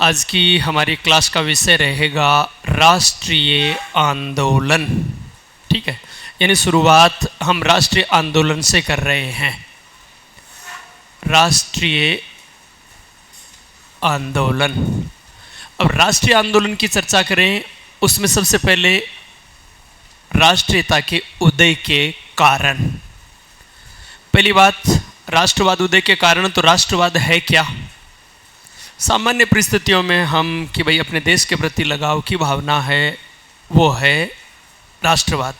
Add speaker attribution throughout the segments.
Speaker 1: आज की हमारी क्लास का विषय रहेगा राष्ट्रीय आंदोलन। ठीक है, यानी शुरुआत हम राष्ट्रीय आंदोलन से कर रहे हैं। राष्ट्रीय आंदोलन। अब राष्ट्रीय आंदोलन की चर्चा करें, उसमें सबसे पहले राष्ट्रीयता के उदय के कारण। पहली बात, राष्ट्रवाद उदय के कारण। तो राष्ट्रवाद है क्या? सामान्य परिस्थितियों में हम कि भाई अपने देश के प्रति लगाव की भावना है, वो है राष्ट्रवाद।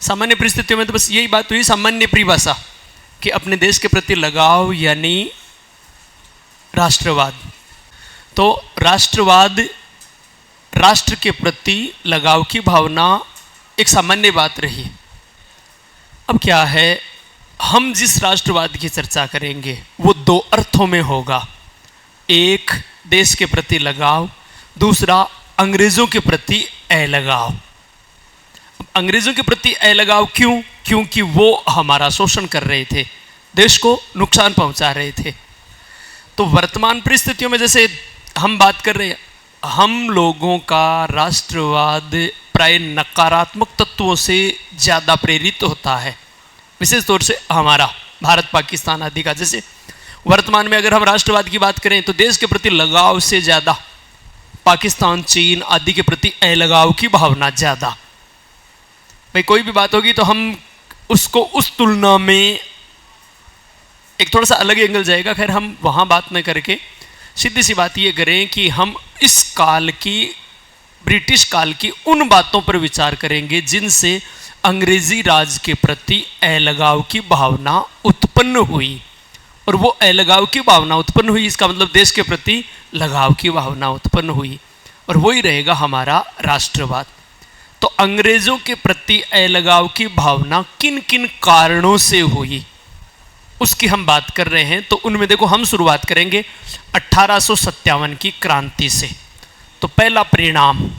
Speaker 1: सामान्य परिस्थितियों में तो बस यही बात हुई, सामान्य परिभाषा कि अपने देश के प्रति लगाव यानी राष्ट्रवाद। तो राष्ट्रवाद, राष्ट्र के प्रति लगाव की भावना एक सामान्य बात रही। अब क्या है, हम जिस राष्ट्रवाद की चर्चा करेंगे वो दो अर्थों में होगा। एक, देश के प्रति लगाव, दूसरा अंग्रेज़ों के प्रति अलगाव। अंग्रेज़ों के प्रति अलगाव क्यों? क्योंकि वो हमारा शोषण कर रहे थे, देश को नुकसान पहुंचा रहे थे। तो वर्तमान परिस्थितियों में जैसे हम बात कर रहे हैं, हम लोगों का राष्ट्रवाद प्राय नकारात्मक तत्वों से ज़्यादा प्रेरित होता है, विशेष तौर से हमारा भारत पाकिस्तान आदि का। जैसे वर्तमान में अगर हम राष्ट्रवाद की बात करें तो देश के प्रति लगाव से ज़्यादा पाकिस्तान, चीन आदि के प्रति अलगाव की भावना ज़्यादा। भाई कोई भी बात होगी तो हम उसको उस तुलना में एक थोड़ा सा अलग एंगल जाएगा। खैर हम वहाँ बात न करके सीधी सी बात ये करें कि हम इस काल की, ब्रिटिश काल की उन बातों पर विचार करेंगे जिनसे अंग्रेजी राज के प्रति अलगाव की भावना उत्पन्न हुई। और वो अलगाव की भावना उत्पन्न हुई, इसका मतलब देश के प्रति लगाव की भावना उत्पन्न हुई, और वही रहेगा हमारा राष्ट्रवाद। तो अंग्रेज़ों के प्रति अलगाव की भावना किन किन कारणों से हुई, उसकी हम बात कर रहे हैं। तो उनमें देखो, हम शुरुआत करेंगे 1857 की क्रांति से। तो पहला परिणाम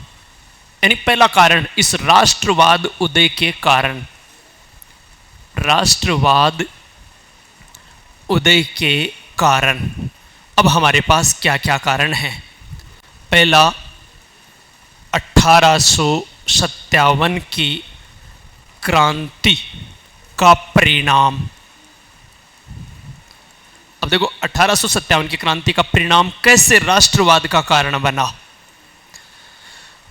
Speaker 1: यानी पहला कारण इस राष्ट्रवाद उदय के कारण, राष्ट्रवाद उदय के कारण। अब हमारे पास क्या क्या कारण हैं? पहला, 1857 की क्रांति का परिणाम। अब देखो, 1857 की क्रांति का परिणाम कैसे राष्ट्रवाद का कारण बना।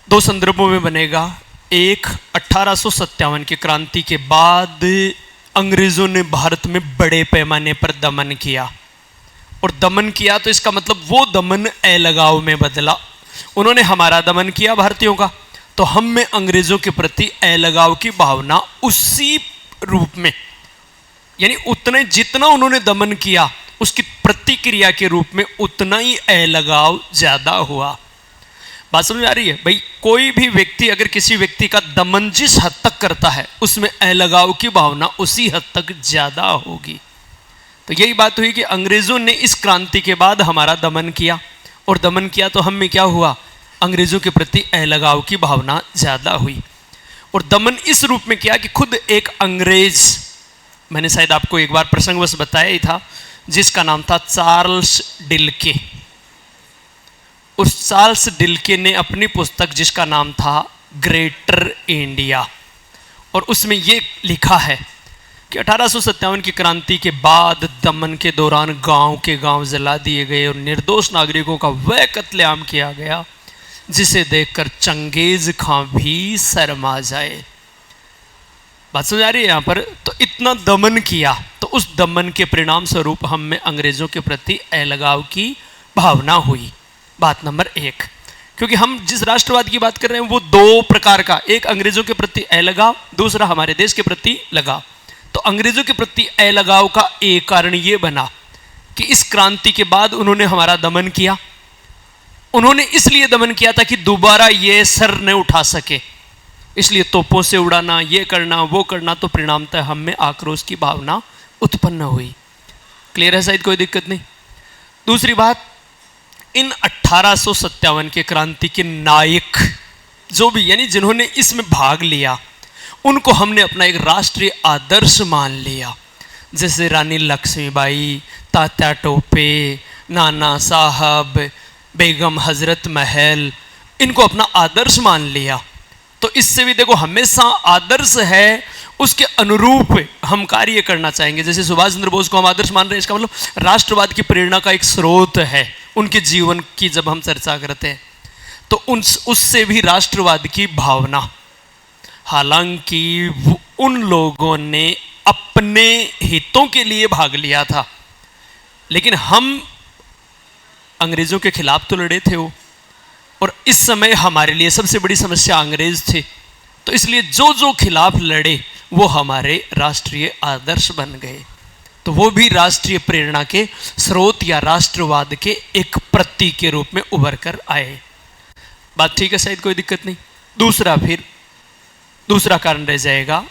Speaker 1: दो संदर्भों में बनेगा। एक, 1857 की क्रांति के बाद अंग्रेज़ों ने भारत में बड़े पैमाने पर दमन किया, और दमन किया तो इसका मतलब वो दमन अलगाव में बदला। उन्होंने हमारा दमन किया भारतीयों का, तो हम में अंग्रेज़ों के प्रति अलगाव की भावना उसी रूप में, यानी उतने जितना उन्होंने दमन किया उसकी प्रतिक्रिया के रूप में उतना ही अलगाव ज़्यादा हुआ। बात समझ में आ रही है? भाई कोई भी व्यक्ति अगर किसी व्यक्ति का दमन जिस हद तक करता है उसमें अलगाव की भावना उसी हद तक ज़्यादा होगी। तो यही बात हुई कि अंग्रेज़ों ने इस क्रांति के बाद हमारा दमन किया, और दमन किया तो हम में क्या हुआ, अंग्रेज़ों के प्रति अलगाव की भावना ज़्यादा हुई। और दमन इस रूप में किया कि खुद एक अंग्रेज़, मैंने शायद आपको एक बार प्रसंगवश बताया ही था, जिसका नाम था चार्ल्स डिल्के। उस चार्ल्स डिल्के ने अपनी पुस्तक जिसका नाम था ग्रेटर इंडिया, और उसमें ये लिखा है कि 1857 की क्रांति के बाद दमन के दौरान गांव के गांव जला दिए गए और निर्दोष नागरिकों का वह कत्लेआम किया गया जिसे देखकर चंगेज खां भी शर्मा जाए। बात समझ आ रही है यहाँ पर? तो इतना दमन किया, तो उस दमन के परिणाम स्वरूप हम में अंग्रेज़ों के प्रति अलगाव की भावना हुई। बात नंबर एक, क्योंकि हम जिस राष्ट्रवाद की बात कर रहे हैं वो दो प्रकार का, एक अंग्रेज़ों के प्रति अलगाव, दूसरा हमारे देश के प्रति लगाव। तो अंग्रेज़ों के प्रति अलगाव का एक कारण ये बना कि इस क्रांति के बाद उन्होंने हमारा दमन किया। उन्होंने इसलिए दमन किया था कि दोबारा ये सर न उठा सके, इसलिए तोपों से उड़ाना, ये करना, वो करना। तो परिणामतः हम में आक्रोश की भावना उत्पन्न हुई। क्लियर है? शायद कोई दिक्कत नहीं। दूसरी बात, इन 1857 के क्रांति के नायक जो भी, यानी जिन्होंने इसमें भाग लिया, उनको हमने अपना एक राष्ट्रीय आदर्श मान लिया। जैसे रानी लक्ष्मीबाई, तात्या टोपे, नाना साहब, बेगम, हजरत महल, इनको अपना आदर्श मान लिया। तो इससे भी देखो हमेशा आदर्श है उसके अनुरूप हम कार्य करना चाहेंगे। जैसे सुभाष चंद्र बोस को हम आदर्श मान रहे हैं, इसका मतलब राष्ट्रवाद की प्रेरणा का एक स्रोत है उनके जीवन की जब हम चर्चा करते हैं तो उससे भी राष्ट्रवाद की भावना। हालांकि उन लोगों ने अपने हितों के लिए भाग लिया था, लेकिन हम अंग्रेजों के खिलाफ तो लड़े थे वो, और इस समय हमारे लिए सबसे बड़ी समस्या अंग्रेज थे। तो इसलिए जो जो खिलाफ लड़े वो हमारे राष्ट्रीय आदर्श बन गए। तो वो भी राष्ट्रीय प्रेरणा के स्रोत या राष्ट्रवाद के एक प्रतीक के रूप में उभर कर आए। बात ठीक है, शायद कोई दिक्कत नहीं। दूसरा कारण रह जाएगा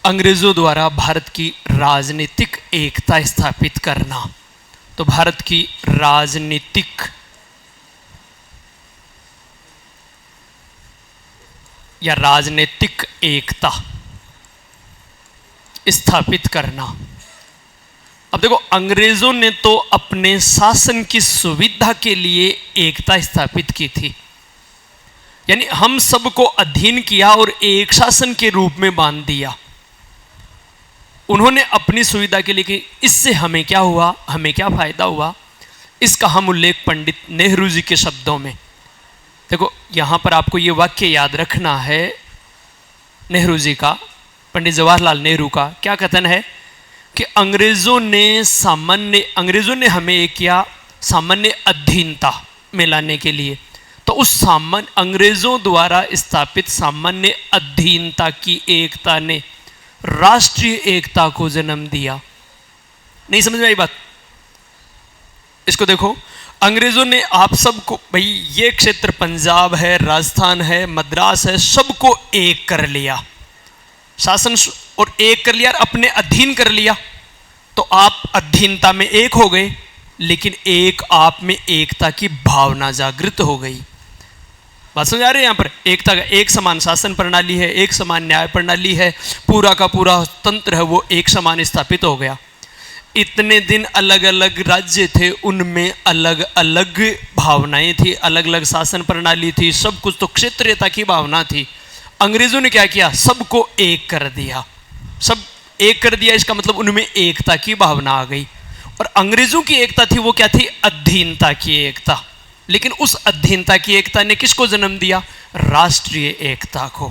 Speaker 1: अंग्रेजों द्वारा भारत की राजनीतिक एकता स्थापित करना। तो भारत की राजनीतिक या राजनीतिक एकता स्थापित करना। अब देखो अंग्रेजों ने तो अपने शासन की सुविधा के लिए एकता स्थापित की थी, यानी हम सबको अधीन किया और एक शासन के रूप में बांध दिया उन्होंने अपनी सुविधा के लिए। कि इससे हमें क्या हुआ, हमें क्या फायदा हुआ, इसका हम उल्लेख पंडित नेहरू जी के शब्दों में। देखो यहां पर आपको यह वाक्य याद रखना है नेहरू जी का, पंडित जवाहरलाल नेहरू का। क्या कथन है कि अंग्रेजों ने हमें एक किया सामान्य अधीनता में लाने के लिए। तो उस अंग्रेजों द्वारा स्थापित सामान्य अधीनता की एकता ने राष्ट्रीय एकता को जन्म दिया। नहीं समझ में आई बात? इसको देखो, अंग्रेजों ने आप सबको, भाई ये क्षेत्र पंजाब है, राजस्थान है, मद्रास है, सबको एक कर लिया, शासन और एक कर लिया, अपने अधीन कर लिया। तो आप अधीनता में एक हो गए, लेकिन एक आप में एकता की भावना जागृत हो गई। बात समझ आ रही है? यहां पर एकता का एक समान शासन प्रणाली है, एक समान न्याय प्रणाली है, पूरा का पूरा तंत्र है वो एक समान स्थापित हो गया। इतने दिन अलग अलग राज्य थे, उनमें अलग अलग भावनाएं थी, अलग अलग शासन प्रणाली थी, सब कुछ तो क्षेत्रीयता की भावना थी। अंग्रेजों ने क्या किया, सबको एक कर दिया। सब एक कर दिया, इसका मतलब उनमें एकता की भावना आ गई। और अंग्रेजों की एकता थी वो क्या थी, अधीनता की एकता। लेकिन उस अधीनता की एकता ने किसको जन्म दिया, राष्ट्रीय एकता को।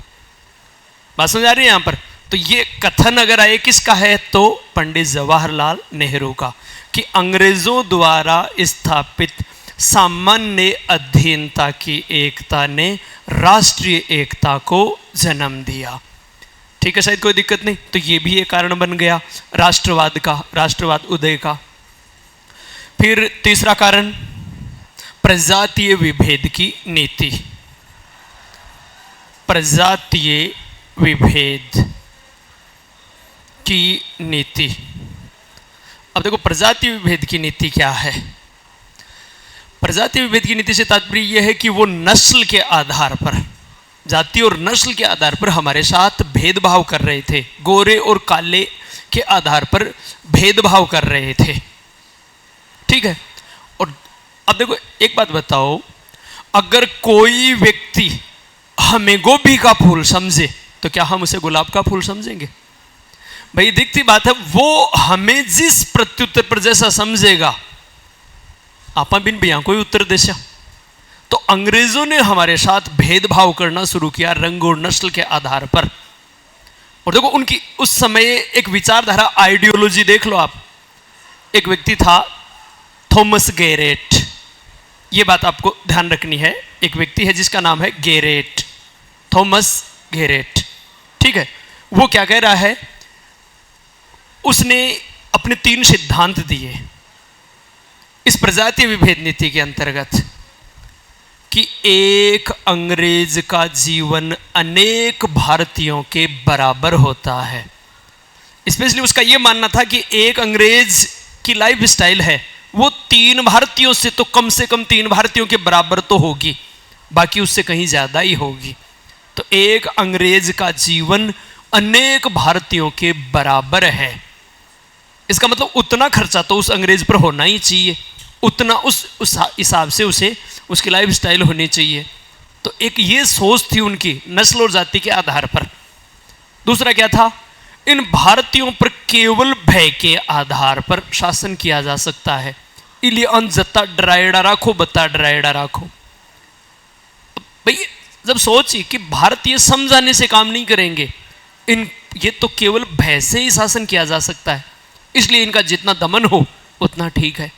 Speaker 1: बात समझ आ रही है यहां पर? तो ये कथन अगर आए किसका है, तो पंडित जवाहरलाल नेहरू का, कि अंग्रेजों द्वारा स्थापित सामान्य अधीनता की एकता ने राष्ट्रीय एकता को जन्म दिया। ठीक है, शायद कोई दिक्कत नहीं। तो ये भी एक कारण बन गया राष्ट्रवाद का, राष्ट्रवाद उदय का। फिर तीसरा कारण, प्रजातीय विभेद की नीति। प्रजातीय विभेद की नीति। अब देखो प्रजातीय विभेद की नीति क्या है। प्रजातीय विभेद की नीति से तात्पर्य यह है कि वो नस्ल के आधार पर, जाति और नस्ल के आधार पर हमारे साथ भेदभाव कर रहे थे, गोरे और काले के आधार पर भेदभाव कर रहे थे। ठीक है। और अब देखो एक बात बताओ, अगर कोई व्यक्ति हमें गोभी का फूल समझे तो क्या हम उसे गुलाब का फूल समझेंगे? भाई दिखती बात है, वो हमें जिस प्रत्युत्तर पर जैसा समझेगा आपा बिन भैया कोई उत्तर देशा। तो अंग्रेजों ने हमारे साथ भेदभाव करना शुरू किया रंग और नस्ल के आधार पर। और देखो उनकी उस समय एक विचारधारा, आइडियोलॉजी देख लो आप। एक व्यक्ति था थॉमस गैरेट, ये बात आपको ध्यान रखनी है। एक व्यक्ति है जिसका नाम है गैरेट, थॉमस गैरेट। ठीक है। वो क्या कह रहा है, उसने अपने 3 सिद्धांत दिए इस प्रजातीय विभेद नीति के अंतर्गत, कि एक अंग्रेज का जीवन अनेक भारतीयों के बराबर होता है। स्पेशली उसका यह मानना था कि एक अंग्रेज की लाइफ स्टाइल है वो 3 भारतीयों से कम 3 भारतीयों के बराबर तो होगी, बाकी उससे कहीं ज्यादा ही होगी। तो एक अंग्रेज का जीवन अनेक भारतीयों के बराबर है, इसका मतलब उतना खर्चा तो उस अंग्रेज पर होना ही चाहिए। उतना उस हिसाब से उसे उसकी लाइफ स्टाइल होनी चाहिए। तो एक ये सोच थी उनकी नस्ल और जाति के आधार पर। दूसरा क्या था, इन भारतीयों पर केवल भय के आधार पर शासन किया जा सकता है, इसलिए अनजता डराएड़ा राखो, बता डराएड़ा राखो। भाई जब सोची कि भारतीय समझाने से काम नहीं करेंगे, ये तो केवल भय से ही शासन किया जा सकता है, इसलिए इनका जितना दमन हो उतना ठीक है।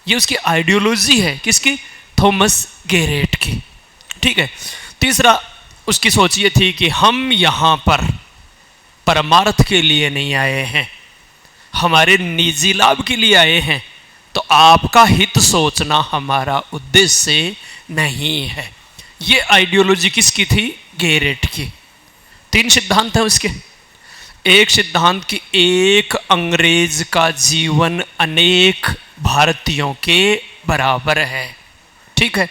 Speaker 1: ये उसकी आइडियोलॉजी है, किसकी? थॉमस गैरेट की। ठीक है। तीसरा उसकी सोच ये थी कि हम यहाँ पर परमार्थ के लिए नहीं आए हैं, हमारे निजी लाभ के लिए आए हैं, तो आपका हित सोचना हमारा उद्देश्य नहीं है। ये आइडियोलॉजी किसकी थी? गैरेट की। 3 सिद्धांत हैं उसके। एक सिद्धांत की एक अंग्रेज का जीवन अनेक भारतीयों के बराबर है। ठीक है।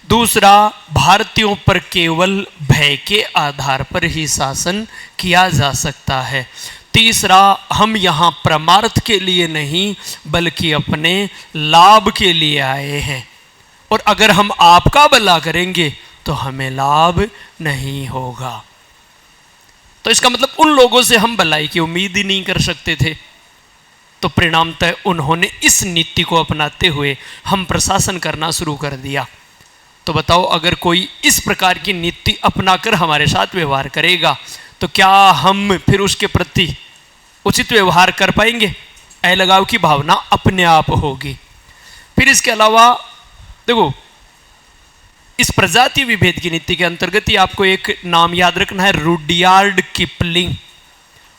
Speaker 1: दूसरा, भारतीयों पर केवल भय के आधार पर ही शासन किया जा सकता है। तीसरा, हम यहाँ परमार्थ के लिए नहीं बल्कि अपने लाभ के लिए आए हैं, और अगर हम आपका भला करेंगे तो हमें लाभ नहीं होगा। तो इसका मतलब उन लोगों से हम भलाई की उम्मीद ही नहीं कर सकते थे। तो परिणामतः उन्होंने इस नीति को अपनाते हुए हम प्रशासन करना शुरू कर दिया। तो बताओ, अगर कोई इस प्रकार की नीति अपनाकर हमारे साथ व्यवहार करेगा तो क्या हम फिर उसके प्रति उचित व्यवहार कर पाएंगे? अलगाव की भावना अपने आप होगी। फिर इसके अलावा देखो, इस प्रजाति विभेद की नीति के अंतर्गत ही आपको एक नाम याद रखना है, रुडयार्ड किपलिंग।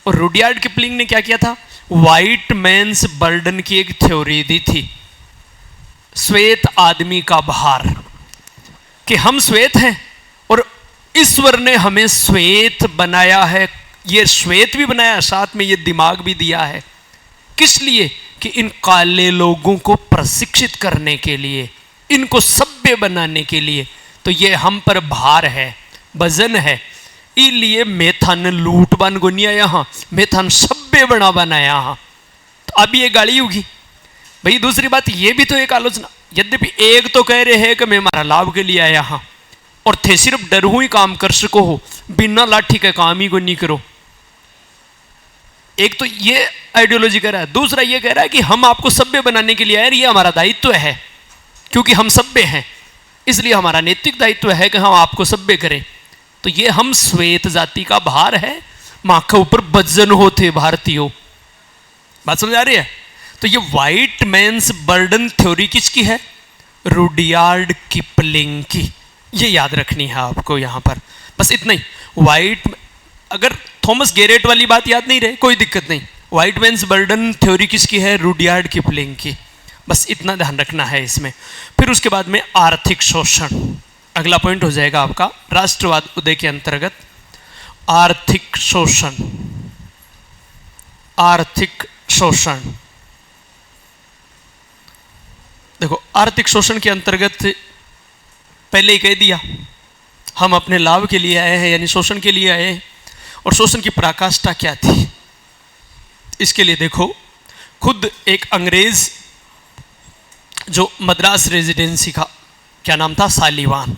Speaker 1: और रुडयार्ड किपलिंग ने क्या किया था? व्हाइट मैन्स बर्डन की एक थ्योरी दी थी, श्वेत आदमी का भार, कि हम श्वेत हैं और ईश्वर ने हमें श्वेत बनाया है। ये श्वेत भी बनाया, साथ में ये दिमाग भी दिया है। किस लिए? कि इन काले लोगों को प्रशिक्षित करने के लिए, इनको सभ्य बनाने के लिए। तो ये हम पर भार है, वजन है, इसलिए मेथान लूट बन गुनिया यहाँ, मेथान सभ्य बना बनाया यहाँ। तो अब ये गाली होगी भाई। दूसरी बात, ये भी तो एक आलोचना, यद्यपि एक तो कह रहे हैं कि मैं हमारा लाभ के लिए आया यहाँ, और थे सिर्फ डर हुई काम कर सको हो, बिना लाठी के काम ही को नहीं करो। एक तो ये आइडियोलॉजी कह रहा है, दूसरा ये कह रहा है कि हम आपको सभ्य बनाने के लिए आए, ये हमारा दायित्व है, क्योंकि हम सभ्य हैं, इसलिए हमारा नैतिक दायित्व है कि हम आपको सभ्य करें। तो ये हम श्वेत जाति का भार है, माँ के ऊपर वजन होते भारतीयों। बात समझ आ रही है? तो ये व्हाइट मैन्स बर्डन थ्योरी किसकी है? रुडयार्ड किपलिंग की। ये याद रखनी है आपको यहाँ पर, बस इतना ही। अगर थॉमस गैरेट वाली बात याद नहीं रहे कोई दिक्कत नहीं, व्हाइट मैन्स बर्डन थ्योरी किसकी है? रुडयार्ड किपलिंग की। बस इतना ध्यान रखना है इसमें। फिर उसके बाद में आर्थिक शोषण, अगला पॉइंट हो जाएगा आपका राष्ट्रवाद उदय के अंतर्गत। आर्थिक शोषण, आर्थिक शोषण। देखो, आर्थिक शोषण के अंतर्गत पहले ही कह दिया, हम अपने लाभ के लिए आए हैं, यानी शोषण के लिए आए हैं। और शोषण की पराकाष्ठा क्या थी? इसके लिए देखो, खुद एक अंग्रेज जो मद्रास रेजिडेंसी का, क्या नाम था? सालीवान।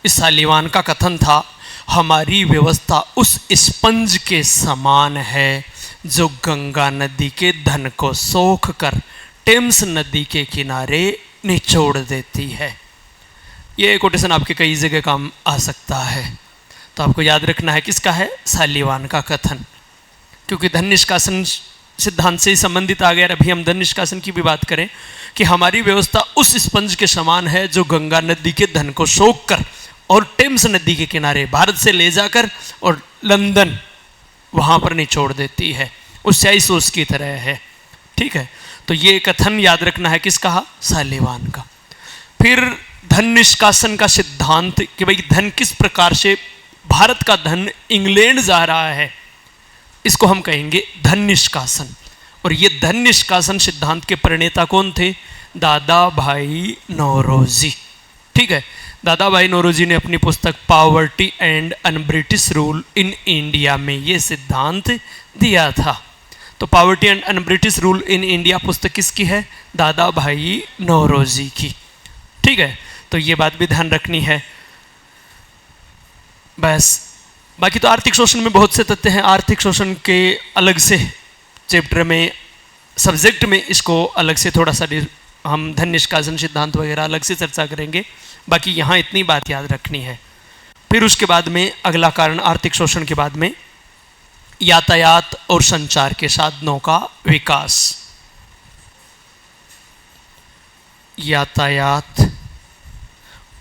Speaker 1: इस सालीवान का कथन था, हमारी व्यवस्था उस स्पंज के समान है जो गंगा नदी के धन को सोख कर टेम्स नदी के किनारे निचोड़ देती है। ये कोटेशन आपके कई जगह काम आ सकता है। तो आपको याद रखना है किसका है? सालीवान का कथन, क्योंकि धन निष्कासन सिद्धांत से ही संबंधित आ गया। अभी हम धन निष्कासन की भी बात करें कि हमारी व्यवस्था उस स्पंज के समान है जो गंगा नदी के धन को सोख कर और टेम्स नदी के किनारे भारत से ले जाकर और लंदन वहाँ पर निचोड़ देती है। उससे आई सोच की तरह है। ठीक है। तो ये कथन याद रखना है किसका? सालीवान का। फिर धन निष्कासन का सिद्धांत कि भाई धन किस प्रकार से, भारत का धन इंग्लैंड जा रहा है, इसको हम कहेंगे धन निष्कासन। और ये धन निष्कासन सिद्धांत के प्रणेता कौन थे? दादा भाई नौरोजी। ठीक है। दादा भाई नौरोजी ने अपनी पुस्तक poverty and un British rule in India में ये सिद्धांत दिया था। तो poverty and British rule in India पुस्तक किसकी है? दादा भाई नौरोजी की। ठीक है, तो ये बात भी ध्यान रखनी है। बस बाकी तो आर्थिक शोषण में बहुत से तथ्य हैं, आर्थिक शोषण के अलग से चैप्टर में, सब्जेक्ट में इसको अलग से थोड़ा सा हम धन निष्कासन सिद्धांत वगैरह अलग से चर्चा करेंगे। बाकी यहाँ इतनी बात याद रखनी है। फिर उसके बाद में अगला कारण आर्थिक शोषण के बाद में यातायात और संचार के साधनों का विकास। यातायात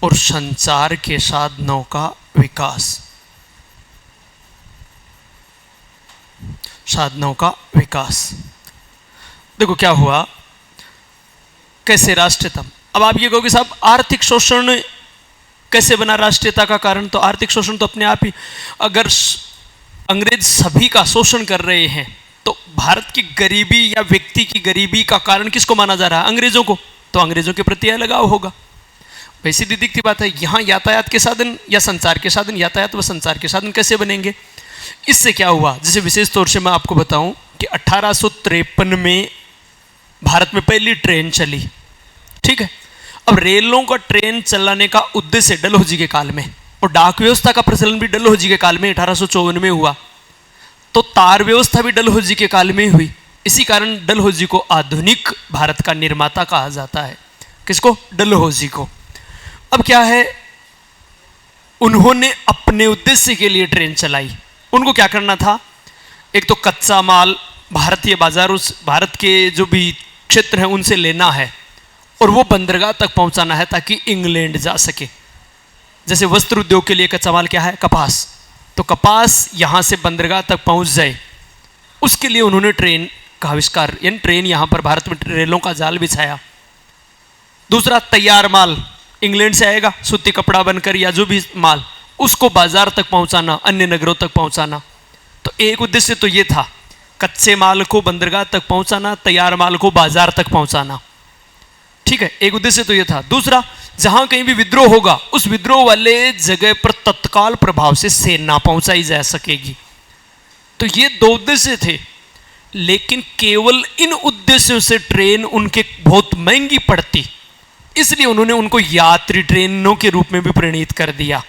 Speaker 1: और संचार के साधनों का विकास। साधनों का विकास। देखो क्या हुआ, कैसे राष्ट्रीयता। अब आप ये कहोगे साहब आर्थिक शोषण कैसे बना राष्ट्रीयता का कारण? तो आर्थिक शोषण तो अपने आप ही, अगर अंग्रेज सभी का शोषण कर रहे हैं तो भारत की गरीबी या व्यक्ति की गरीबी का कारण किसको माना जा रहा है? अंग्रेजों को। तो अंग्रेजों के प्रति यह लगाव होगा। वैसी दिखती बात है, यहाँ यातायात के साधन या संचार के साधन, यातायात व संचार के साधन कैसे बनेंगे? इससे क्या हुआ, जैसे विशेष तौर से मैं आपको बताऊं कि 1853 में भारत में पहली ट्रेन चली। ठीक है, अब रेलों का ट्रेन चलाने का उद्देश्य डलहौजी के काल में, और डाक व्यवस्था का प्रचलन भी डलहौजी के काल में 1854 में हुआ। तो तार व्यवस्था भी डलहौजी के काल में हुई। इसी कारण डलहौजी को आधुनिक भारत का निर्माता कहा जाता है। किसको? डलहौजी को। अब क्या है, उन्होंने अपने उद्देश्य के लिए ट्रेन चलाई। उनको क्या करना था, एक तो कच्चा माल भारतीय बाजारों, भारत के जो भी क्षेत्र हैं उनसे लेना है और वो बंदरगाह तक पहुंचाना है ताकि इंग्लैंड जा सके। जैसे वस्त्र उद्योग के लिए कच्चा माल क्या है? कपास। तो कपास यहां से बंदरगाह तक पहुंच जाए, उसके लिए उन्होंने ट्रेन का आविष्कार, यानी ट्रेन यहां पर भारत में रेलों का जाल बिछाया। दूसरा, तैयार माल इंग्लैंड से आएगा, सूती कपड़ा बनकर या जो भी माल, उसको बाजार तक पहुंचाना, अन्य नगरों तक पहुंचाना। तो एक उद्देश्य तो ये था, कच्चे माल को बंदरगाह तक पहुंचाना, तैयार माल को बाजार तक पहुंचाना। ठीक है, एक उद्देश्य तो ये था। दूसरा, जहां कहीं भी विद्रोह होगा उस विद्रोह वाले जगह पर तत्काल प्रभाव से सेना पहुंचाई जा सकेगी। तो ये दो उद्देश्य थे, लेकिन केवल इन उद्देश्यों से ट्रेन उनके बहुत महंगी पड़ती, इसलिए उन्होंने उनको यात्री ट्रेनों के रूप में भी परिणित कर दिया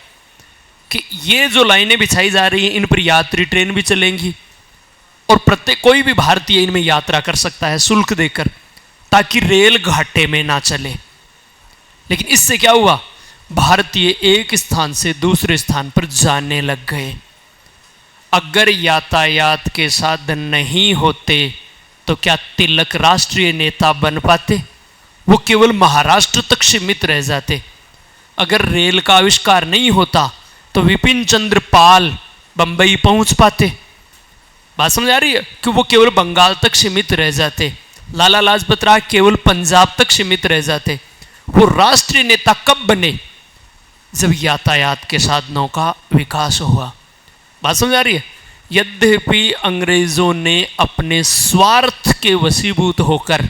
Speaker 1: कि ये जो लाइनें बिछाई जा रही हैं इन पर यात्री ट्रेन भी चलेंगी और प्रत्येक कोई भी भारतीय इनमें यात्रा कर सकता है शुल्क देकर, ताकि रेल घाटे में ना चले। लेकिन इससे क्या हुआ, भारतीय एक स्थान से दूसरे स्थान पर जाने लग गए। अगर यातायात के साधन नहीं होते तो क्या तिलक राष्ट्रीय नेता बन पाते? वो केवल महाराष्ट्र तक सीमित रह जाते। अगर रेल का आविष्कार नहीं होता तो विपिन चंद्र पाल बंबई पहुंच पाते। बात समझ आ रही है? कि वो केवल बंगाल तक सीमित रह जाते। लाला लाजपत राय केवल पंजाब तक सीमित रह जाते। वो राष्ट्रीय नेता कब बने? जब यातायात के साधनों का विकास हुआ। बात समझ आ रही है? यद्यपि अंग्रेजों ने अपने स्वार्थ के वशीभूत होकर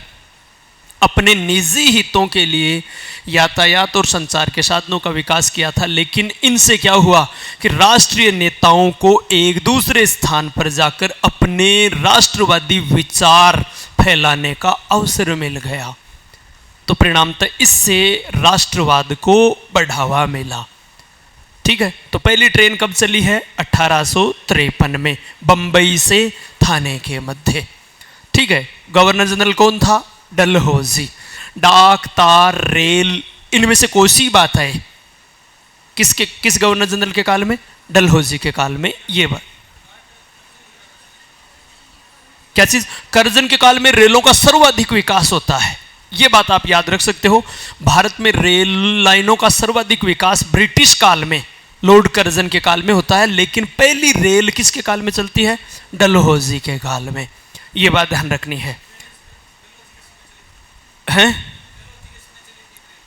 Speaker 1: अपने निजी हितों के लिए यातायात और संचार के साधनों का विकास किया था, लेकिन इनसे क्या हुआ कि राष्ट्रीय नेताओं को एक दूसरे स्थान पर जाकर अपने राष्ट्रवादी विचार फैलाने का अवसर मिल गया। तो परिणामतः इससे राष्ट्रवाद को बढ़ावा मिला। ठीक है, तो पहली ट्रेन कब चली है? 1853 में, बंबई से थाने के मध्य। ठीक है, गवर्नर जनरल कौन था? डलहौजी। डाक, तार, रेल, इनमें से कोई सी बात है किस गवर्नर जनरल के काल में? डलहौजी के काल में। ये बात क्या चीज? कर्जन के काल में रेलों का सर्वाधिक विकास होता है। यह बात आप याद रख सकते हो। भारत में रेल लाइनों का सर्वाधिक विकास ब्रिटिश काल में, लॉर्ड कर्जन के काल में होता है, लेकिन पहली रेल किसके काल में चलती है? डलहौजी के काल में। यह बात ध्यान रखनी है। हैं?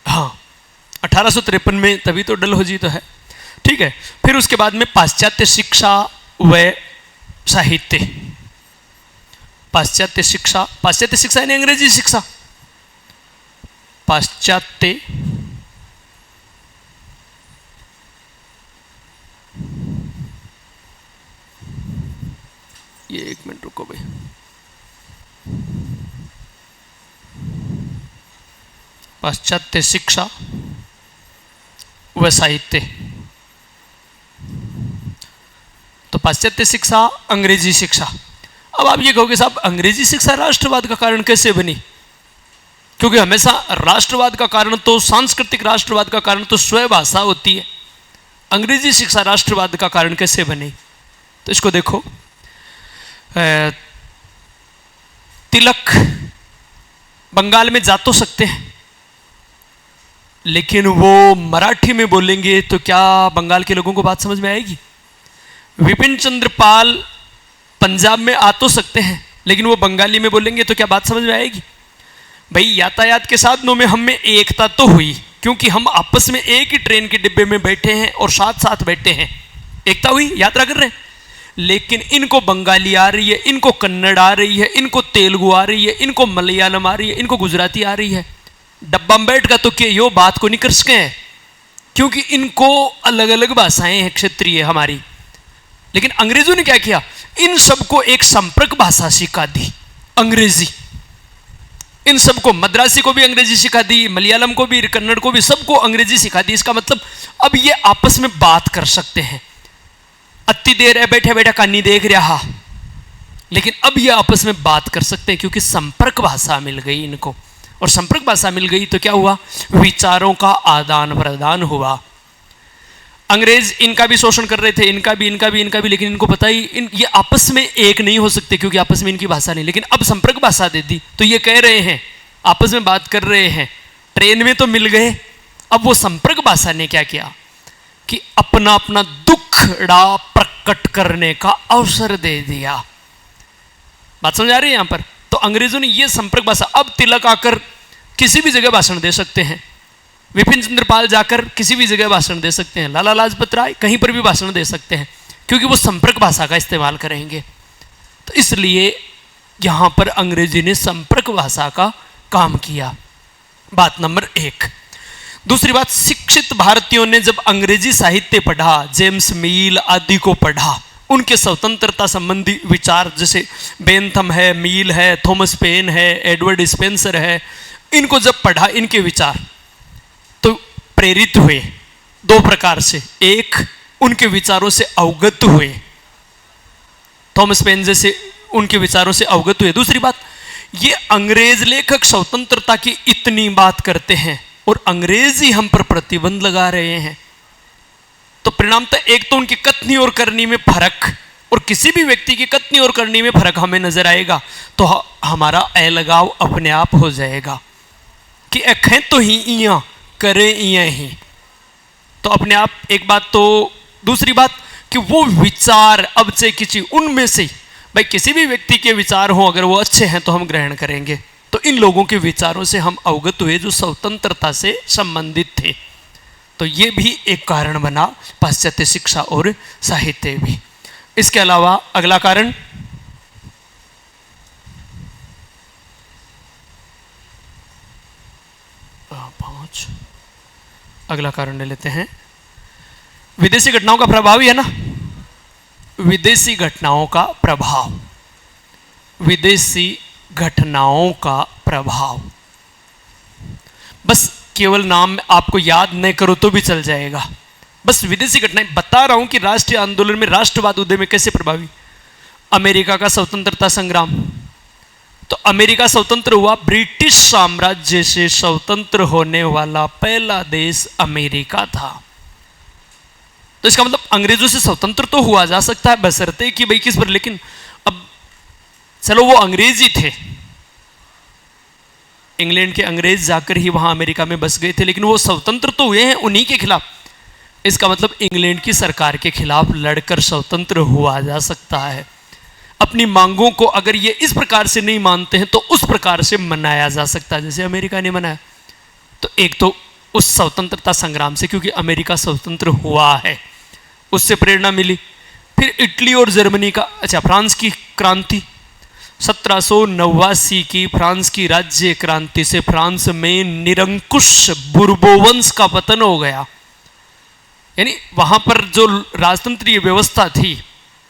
Speaker 1: हाँ, 1853 में, तभी तो डलहौजी तो है। ठीक है, फिर उसके बाद में पाश्चात्य शिक्षा व साहित्य। पाश्चात्य शिक्षा यानी अंग्रेजी शिक्षा। पाश्चात्य ये एक मिनट रुको भाई। पाश्चात्य शिक्षा व साहित्य। तो पाश्चात्य शिक्षा, अंग्रेजी शिक्षा। अब आप ये कहोगे साहब अंग्रेजी शिक्षा राष्ट्रवाद का कारण कैसे बनी? क्योंकि हमेशा राष्ट्रवाद का कारण तो, सांस्कृतिक राष्ट्रवाद का कारण तो स्वयं भाषा होती है। अंग्रेजी शिक्षा राष्ट्रवाद का कारण कैसे बनी? तो इसको देखो, तिलक बंगाल में जा तो सकते हैं, लेकिन वो मराठी में बोलेंगे तो क्या बंगाल के लोगों को बात समझ में आएगी? विपिन चंद्र पाल पंजाब में आ तो सकते हैं, लेकिन वो बंगाली में बोलेंगे तो क्या बात समझ में आएगी? भाई यातायात के साधनों में हम में एकता तो हुई, क्योंकि हम आपस में एक ही ट्रेन के डिब्बे में बैठे हैं और साथ साथ बैठे हैं, एकता हुई, यात्रा कर रहे हैं। लेकिन इनको बंगाली आ रही है, इनको कन्नड़ आ रही है, इनको तेलुगु आ रही है, इनको मलयालम आ रही है, इनको गुजराती आ रही है। डब्बा में बैठ का तो के यो बात को नहीं कर सके हैं, क्योंकि इनको अलग अलग भाषाएं हैं क्षेत्रीय हमारी। लेकिन अंग्रेजों ने क्या किया? इन सबको एक संपर्क भाषा सिखा दी, अंग्रेजी। इन सबको, मद्रासी को भी अंग्रेजी सिखा दी, मलयालम को भी, कन्नड़ को भी, सबको अंग्रेजी सिखा दी। इसका मतलब अब ये आपस में बात कर सकते हैं। अति देर है बैठे बैठे कानी देख रहा, लेकिन अब ये आपस में बात कर सकते हैं, क्योंकि संपर्क भाषा मिल गई इनको। और संपर्क भाषा मिल गई तो क्या हुआ? विचारों का आदान प्रदान हुआ। अंग्रेज इनका भी शोषण कर रहे थे, इनका भी, लेकिन इनको पता ही ये आपस में एक नहीं हो सकते, क्योंकि आपस में इनकी भाषा नहीं। लेकिन अब संपर्क भाषा दे दी तो ये कह रहे हैं, आपस में बात कर रहे हैं, ट्रेन में तो मिल गए। अब वो संपर्क भाषा ने क्या किया कि अपना अपना दुखड़ा प्रकट करने का अवसर दे दिया। बात समझ आ रही है यहां पर? तो अंग्रेजों ने ये संपर्क भाषा, अब तिलक आकर किसी भी जगह भाषण दे सकते हैं, विपिन चंद्र पाल जाकर किसी भी जगह भाषण दे सकते हैं, लाला लाजपत राय कहीं पर भी भाषण दे सकते हैं, क्योंकि वो संपर्क भाषा का इस्तेमाल करेंगे। तो इसलिए यहां पर अंग्रेजी ने संपर्क भाषा का काम किया। बात नंबर 1। दूसरी बात, शिक्षित भारतीयों ने जब अंग्रेजी साहित्य पढ़ा, जेम्स मिल आदि को पढ़ा, उनके स्वतंत्रता संबंधी विचार जैसे बेंथम है, मिल है, थॉमस पेन है, एडवर्ड स्पेंसर है, इनको जब पढ़ा, इनके विचार तो प्रेरित हुए 2 प्रकार से। एक, उनके विचारों से अवगत हुए, थॉमस पेन जैसे उनके विचारों से अवगत हुए। दूसरी बात, ये अंग्रेज लेखक स्वतंत्रता की इतनी बात करते हैं और अंग्रेजी हम पर प्रतिबंध लगा रहे हैं, तो परिणामतः एक तो उनकी कथनी और करनी में फर्क, और किसी भी व्यक्ति की कथनी और करनी में फर्क हमें नजर आएगा तो हमारा अलगाव अपने आप हो जाएगा कि अखें तो ही इया करे इया ही, तो अपने आप एक बात। तो दूसरी बात कि वो विचार अब से किसी उनमें से, भाई किसी भी व्यक्ति के विचार हो अगर वो अच्छे हैं तो हम ग्रहण करेंगे। तो इन लोगों के विचारों से हम अवगत हुए जो स्वतंत्रता से संबंधित थे। तो ये भी एक कारण बना, पाश्चात्य शिक्षा और साहित्य भी। इसके अलावा अगला कारण, अगला कारण ले लेते हैं, विदेशी घटनाओं का प्रभाव ही है ना। विदेशी घटनाओं का प्रभाव, विदेशी घटनाओं का प्रभाव, बस केवल नाम आपको याद नहीं करो तो भी चल जाएगा। बस विदेशी घटनाएं बता रहा हूं कि राष्ट्रीय आंदोलन में, राष्ट्रवाद उदय में कैसे प्रभावी। अमेरिका का स्वतंत्रता संग्राम, तो अमेरिका स्वतंत्र हुआ, ब्रिटिश साम्राज्य से स्वतंत्र होने वाला पहला देश अमेरिका था। तो इसका मतलब अंग्रेजों से स्वतंत्र तो हुआ जा सकता है, बशर्ते कि भाई किस पर। लेकिन अब चलो वो अंग्रेज ही थे, इंग्लैंड के अंग्रेज जाकर ही वहां अमेरिका में बस गए थे, लेकिन वो स्वतंत्र तो हुए हैं उन्हीं के खिलाफ। इसका मतलब इंग्लैंड की सरकार के खिलाफ लड़कर स्वतंत्र हुआ जा सकता है। अपनी मांगों को अगर ये इस प्रकार से नहीं मानते हैं तो उस प्रकार से मनाया जा सकता है जैसे अमेरिका ने मनाया। तो एक तो उस स्वतंत्रता संग्राम से, क्योंकि अमेरिका स्वतंत्र हुआ है, उससे प्रेरणा मिली। फिर इटली और जर्मनी का, फ्रांस की क्रांति 1789 की फ्रांस की राज्य क्रांति से फ्रांस में निरंकुश बुर्बोवंश का पतन हो गया। यानी वहां पर जो राजतंत्रीय व्यवस्था थी,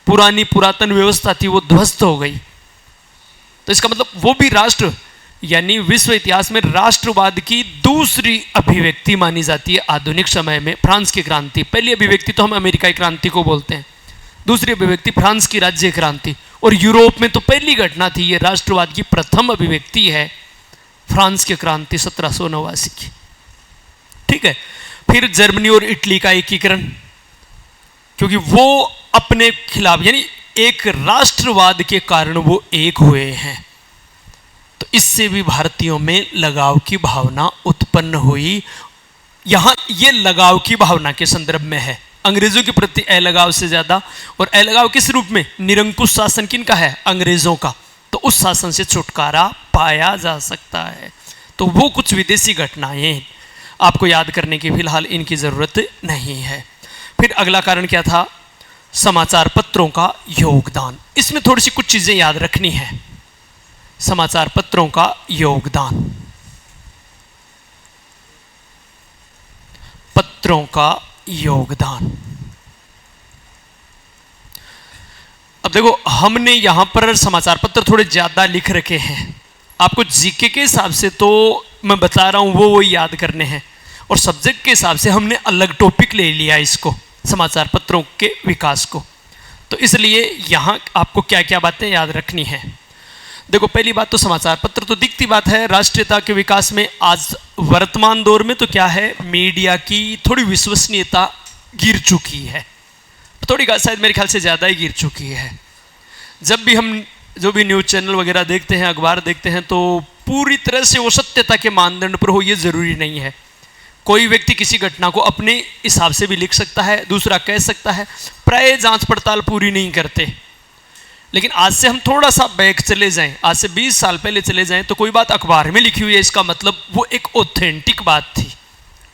Speaker 1: पुरानी पुरातन व्यवस्था थी, वो ध्वस्त हो गई। तो इसका मतलब वो भी राष्ट्र यानी विश्व इतिहास में राष्ट्रवाद की दूसरी अभिव्यक्ति मानी जाती है आधुनिक समय में फ्रांस की क्रांति। पहली अभिव्यक्ति तो हम अमेरिकी क्रांति को बोलते हैं, दूसरी अभिव्यक्ति फ्रांस की राज्य क्रांति, और यूरोप में तो पहली घटना थी ये राष्ट्रवाद की प्रथम अभिव्यक्ति है फ्रांस की क्रांति 1789 की। ठीक है, फिर जर्मनी और इटली का एकीकरण, क्योंकि वो अपने खिलाफ यानी एक राष्ट्रवाद के कारण वो एक हुए हैं, तो इससे भी भारतीयों में लगाव की भावना उत्पन्न हुई। यहां ये लगाव की भावना के संदर्भ में है, अंग्रेजों के प्रति अलगाव से ज्यादा। और अलगाव किस रूप में? निरंकुश शासन किनका है? अंग्रेजों का। तो उस शासन से छुटकारा पाया जा सकता है। तो वो कुछ विदेशी घटनाएं आपको याद करने की फिलहाल इनकी जरूरत नहीं है। फिर अगला कारण क्या था? समाचार पत्रों का योगदान। इसमें थोड़ी सी कुछ चीजें याद रखनी है। समाचार पत्रों का योगदान, पत्रों का योगदान। अब देखो, हमने यहां पर समाचार पत्र थोड़े ज्यादा लिख रखे हैं। आपको जीके के हिसाब से तो मैं बता रहा हूं वो याद करने हैं, और सब्जेक्ट के हिसाब से हमने अलग टॉपिक ले लिया इसको, समाचार पत्रों के विकास को। तो इसलिए यहां आपको क्या क्या बातें याद रखनी है। देखो, पहली बात तो समाचार पत्र तो दिखती बात है राष्ट्रीयता के विकास में। आज वर्तमान दौर में तो क्या है, मीडिया की थोड़ी विश्वसनीयता गिर चुकी है, थोड़ी शायद मेरे ख्याल से ज़्यादा ही गिर चुकी है। जब भी हम जो भी न्यूज़ चैनल वगैरह देखते हैं, अखबार देखते हैं, तो पूरी तरह से वो सत्यता के मानदंड पर हो ये ज़रूरी नहीं है। कोई व्यक्ति किसी घटना को अपने हिसाब से भी लिख सकता है, दूसरा कह सकता है, प्राय जांच पड़ताल पूरी नहीं करते। लेकिन आज से हम थोड़ा सा बैक चले जाएं, आज से 20 साल पहले चले जाएं, तो कोई बात अखबार में लिखी हुई है, इसका मतलब वो एक ऑथेंटिक बात थी,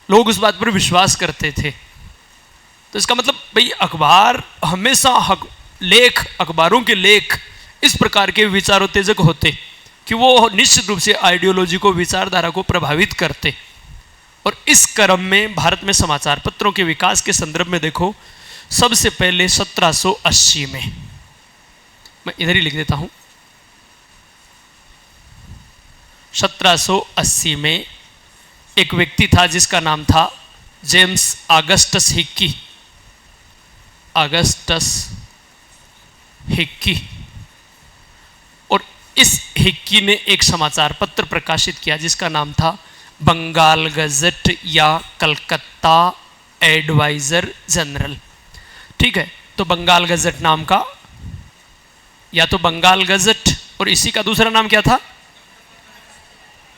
Speaker 1: लोग उस बात पर विश्वास करते थे। तो इसका मतलब भाई अखबार हमेशा लेख, अखबारों के लेख इस प्रकार के विचारोत्तेजक होते कि वो निश्चित रूप से आइडियोलॉजी को, विचारधारा को प्रभावित करते। और इस क्रम में भारत में समाचार पत्रों के विकास के संदर्भ में देखो, सबसे पहले 1780 में, मैं इधर ही लिख देता हूं, 1780 में एक व्यक्ति था जिसका नाम था James Augustus Hickey. Augustus Hickey. और इस हिक्की ने एक समाचार पत्र प्रकाशित किया जिसका नाम था बंगाल गजट या कलकत्ता एडवाइजर जनरल। ठीक है, तो बंगाल गजट नाम का, या तो बंगाल गजट और इसी का दूसरा नाम क्या था?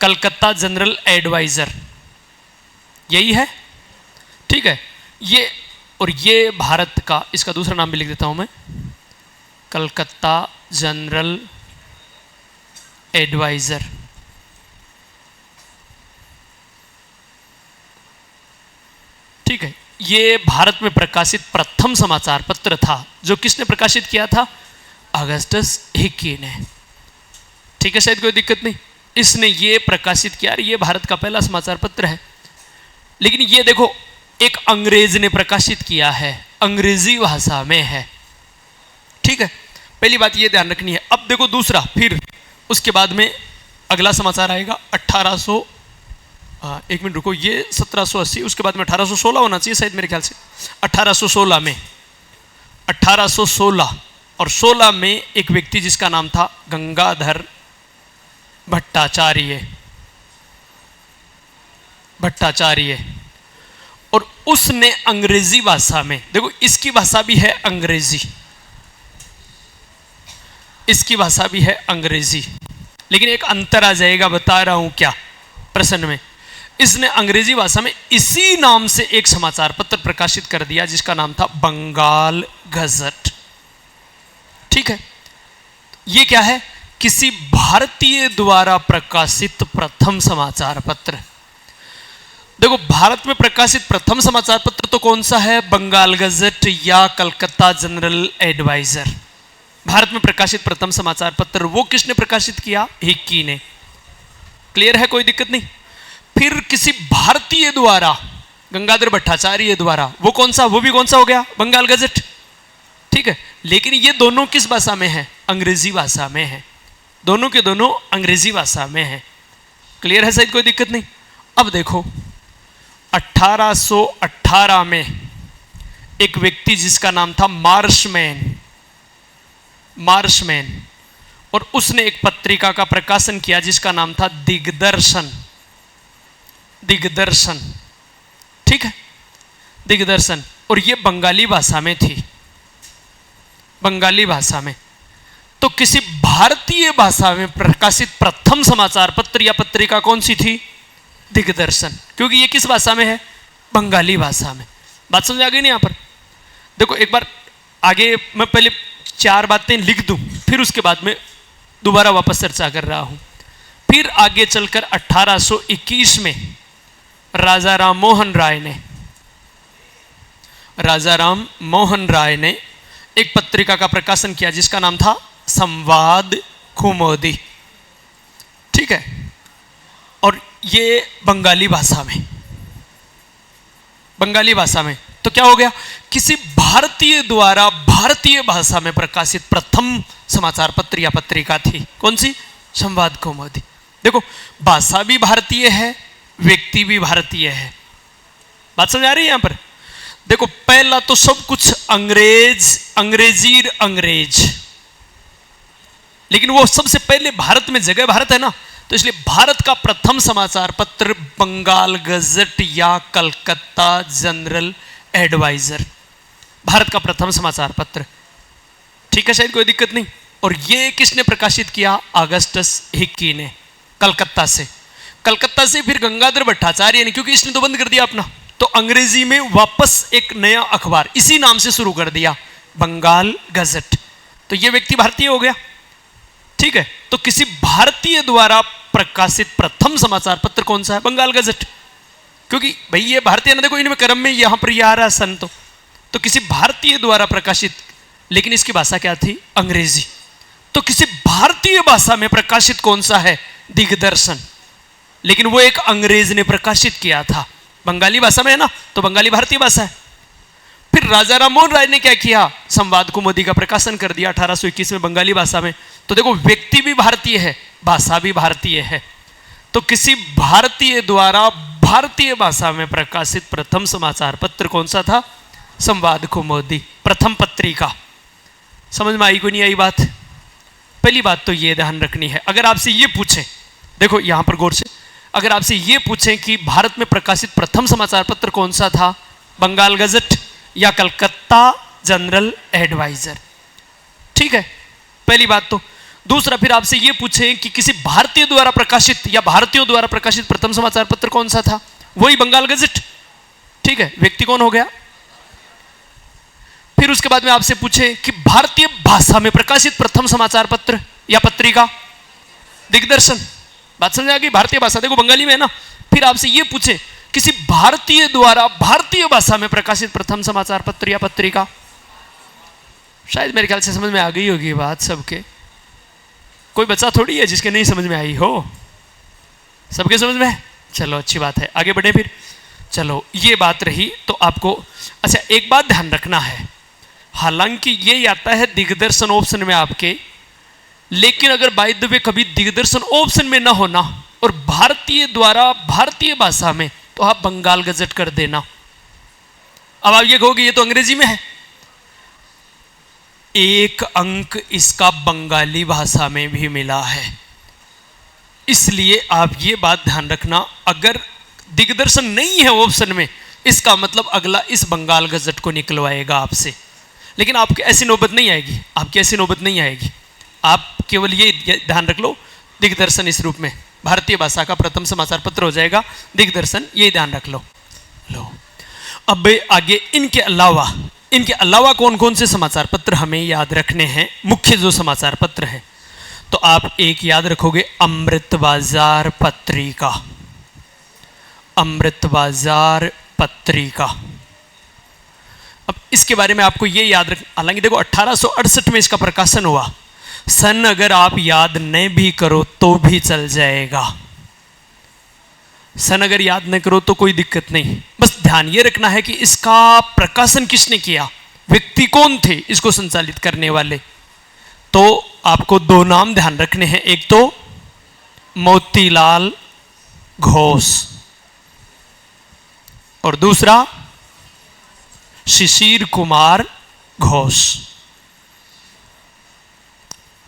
Speaker 1: कलकत्ता जनरल एडवाइजर, यही है। ठीक है, ये और ये भारत का, इसका दूसरा नाम भी लिख देता हूं मैं, कलकत्ता जनरल एडवाइजर। ठीक है, ये भारत में प्रकाशित प्रथम समाचार पत्र था। जो किसने प्रकाशित किया था? ऑगस्टस हिक्की ने। ठीक है, शायद कोई दिक्कत नहीं, इसने ये प्रकाशित किया, ये भारत का पहला समाचार पत्र है। लेकिन ये देखो, एक अंग्रेज ने प्रकाशित किया है, अंग्रेजी भाषा में है। ठीक है, पहली बात ये ध्यान रखनी है। अब देखो दूसरा, फिर उसके बाद में अगला समाचार आएगा 1800, एक मिनट रुको, ये 1780, उसके बाद में 1816 होना चाहिए शायद मेरे ख्याल से। 1816 में, 1816 और 16 में एक व्यक्ति जिसका नाम था गंगाधर भट्टाचार्य। और उसने अंग्रेजी भाषा में, देखो इसकी भाषा भी है अंग्रेजी, इसकी भाषा भी है अंग्रेजी, लेकिन एक अंतर आ जाएगा, बता रहा हूं क्या प्रश्न में। इसने अंग्रेजी भाषा में इसी नाम से एक समाचार पत्र प्रकाशित कर दिया जिसका नाम था बंगाल गजट। ठीक है, ये क्या है? किसी भारतीय द्वारा प्रकाशित प्रथम समाचार पत्र। देखो, भारत में प्रकाशित प्रथम समाचार पत्र तो कौन सा है? बंगाल गजट या कलकत्ता जनरल एडवाइजर। भारत में प्रकाशित प्रथम समाचार पत्र वो किसने प्रकाशित किया? हिक्की ने। क्लियर है, कोई दिक्कत नहीं। फिर किसी भारतीय द्वारा, गंगाधर भट्टाचार्य द्वारा, वो कौन सा? वो भी कौन सा हो गया? बंगाल गजट। ठीक है, लेकिन ये दोनों किस भाषा में है? अंग्रेजी भाषा में है। दोनों के दोनों अंग्रेजी भाषा में है। क्लियर है शायद, कोई दिक्कत नहीं। अब देखो 1818 में एक व्यक्ति जिसका नाम था मार्शमैन, और उसने एक पत्रिका का प्रकाशन किया जिसका नाम था दिग्दर्शन। ठीक है, दिग्दर्शन, और यह बंगाली भाषा में थी, बंगाली भाषा में। तो किसी भारतीय भाषा में प्रकाशित प्रथम समाचार पत्र या पत्रिका कौन सी थी? दिग्दर्शन, क्योंकि ये किस भाषा में है? बंगाली भाषा में। बात समझ आ गई नहीं? यहां पर देखो एक बार आगे, मैं पहले 4 बातें लिख दूं, फिर उसके बाद में दोबारा वापस चर्चा कर रहा हूं। फिर आगे चलकर 1821 में राजा राम मोहन राय ने एक पत्रिका का प्रकाशन किया जिसका नाम था संवाद कुमुदी। ठीक है, और ये बंगाली भाषा में। तो क्या हो गया? किसी भारतीय द्वारा भारतीय भाषा में प्रकाशित प्रथम समाचार पत्र या पत्रिका थी। कौन सी? संवाद कौमुदी। देखो भाषा भी भारतीय है, व्यक्ति भी भारतीय है। बात समझ आ रही है यहां पर? देखो पहला तो सब कुछ अंग्रेज, लेकिन वो सबसे पहले भारत में जगह भारत है ना, तो इसलिए भारत का प्रथम समाचार पत्र बंगाल गजट या कलकत्ता जनरल एडवाइजर, भारत का प्रथम समाचार पत्र। ठीक है, शायद कोई दिक्कत नहीं। और ये किसने प्रकाशित किया? अगस्टस हिक्की ने, कलकत्ता से फिर गंगाधर भट्टाचार्य ने, क्योंकि इसने तो बंद कर दिया अपना, तो अंग्रेजी में वापस एक नया अखबार इसी नाम से शुरू कर दिया, बंगाल गजट। तो ये व्यक्ति भारतीय हो गया। ठीक है, तो किसी भारतीय द्वारा प्रकाशित प्रथम समाचार पत्र कौन सा है? बंगाल गजट, क्योंकि भाई ये भारतीय ना, देखो इनमें क्रम में यहां पर ये आ रहा सन, तो किसी भारतीय द्वारा प्रकाशित, लेकिन इसकी भाषा क्या थी? अंग्रेजी। तो किसी भारतीय भाषा में प्रकाशित कौन सा है? दिग्दर्शन, लेकिन वो एक अंग्रेज ने प्रकाशित किया था, बंगाली भाषा में है ना, तो बंगाली भारतीय भाषा है। फिर राजा राम मोहन राय ने क्या किया? संवाद कुमुदी का प्रकाशन कर दिया 1821 में बंगाली भाषा में। तो देखो व्यक्ति भी भारतीय है, भाषा भी भारतीय है। तो किसी भारतीय द्वारा भारतीय भाषा में प्रकाशित प्रथम समाचार पत्र कौन सा था? संवाद कुमुदी, प्रथम पत्रिका। समझ में आई कोई नहीं आई बात? पहली बात तो ये ध्यान रखनी है, अगर आपसे ये पूछें, देखो यहां पर गौर से, अगर आपसे ये पूछें कि भारत में प्रकाशित प्रथम समाचार पत्र कौन सा था? बंगाल गजट या कलकत्ता जनरल एडवाइजर। ठीक है, पहली बात तो। दूसरा, फिर आपसे यह पूछें कि किसी भारतीय द्वारा प्रकाशित या भारतीयों द्वारा प्रकाशित प्रथम समाचार पत्र कौन सा था? वही बंगाल गजट। ठीक है, व्यक्ति कौन हो गया? फिर उसके बाद में आपसे पूछे कि भारतीय भाषा में प्रकाशित प्रथम समाचार पत्र या पत्रिका? दिग्दर्शन। बात समझ आ गई? भारतीय भाषा, देखो बंगाली में है ना। फिर आपसे यह पूछे किसी भारतीय द्वारा भारतीय भाषा में प्रकाशित प्रथम समाचार पत्र या पत्रिका? शायद मेरे ख्याल से समझ में आ गई होगी बात सबके। कोई बच्चा थोड़ी है जिसके नहीं समझ में आई हो, सबके समझ में है। चलो अच्छी बात है, आगे बढ़े फिर। चलो ये बात रही। तो आपको अच्छा एक बात ध्यान रखना है, हालांकि ये आता है दिग्दर्शन ऑप्शन में आपके, लेकिन अगर बाय द वे कभी दिग्दर्शन ऑप्शन में ना होना और भारतीय द्वारा भारतीय भाषा में, तो आप बंगाल गजट कर देना। अब आप ये कहोगे ये तो अंग्रेजी में है, एक अंक इसका बंगाली भाषा में भी मिला है। इसलिए आप ये बात ध्यान रखना, अगर दिग्दर्शन नहीं है ऑप्शन में, इसका मतलब अगला इस बंगाल गजट को निकलवाएगा आपसे। लेकिन आपकी ऐसी नौबत नहीं आएगी, आपकी ऐसी नौबत नहीं आएगी। आप केवल ये ध्यान रख लो, दिग्दर्शन इस रूप में भारतीय भाषा का प्रथम समाचार पत्र हो जाएगा दिग्दर्शन, ये ध्यान रख लो। अब आगे इनके अलावा कौन कौन से समाचार पत्र हमें याद रखने हैं, मुख्य जो समाचार पत्र हैं, तो आप एक याद रखोगे अमृत बाजार पत्रिका। अमृत बाजार पत्रिका, अब इसके बारे में आपको ये याद रख, हालांकि देखो 1868 में इसका प्रकाशन हुआ, सन अगर आप याद नहीं भी करो तो भी चल जाएगा। सन अगर याद न करो तो कोई दिक्कत नहीं, बस ध्यान ये रखना है कि इसका प्रकाशन किसने किया, व्यक्ति कौन थे इसको संचालित करने वाले। तो आपको दो नाम ध्यान रखने हैं, एक तो मोतीलाल घोष और दूसरा शिशिर कुमार घोष।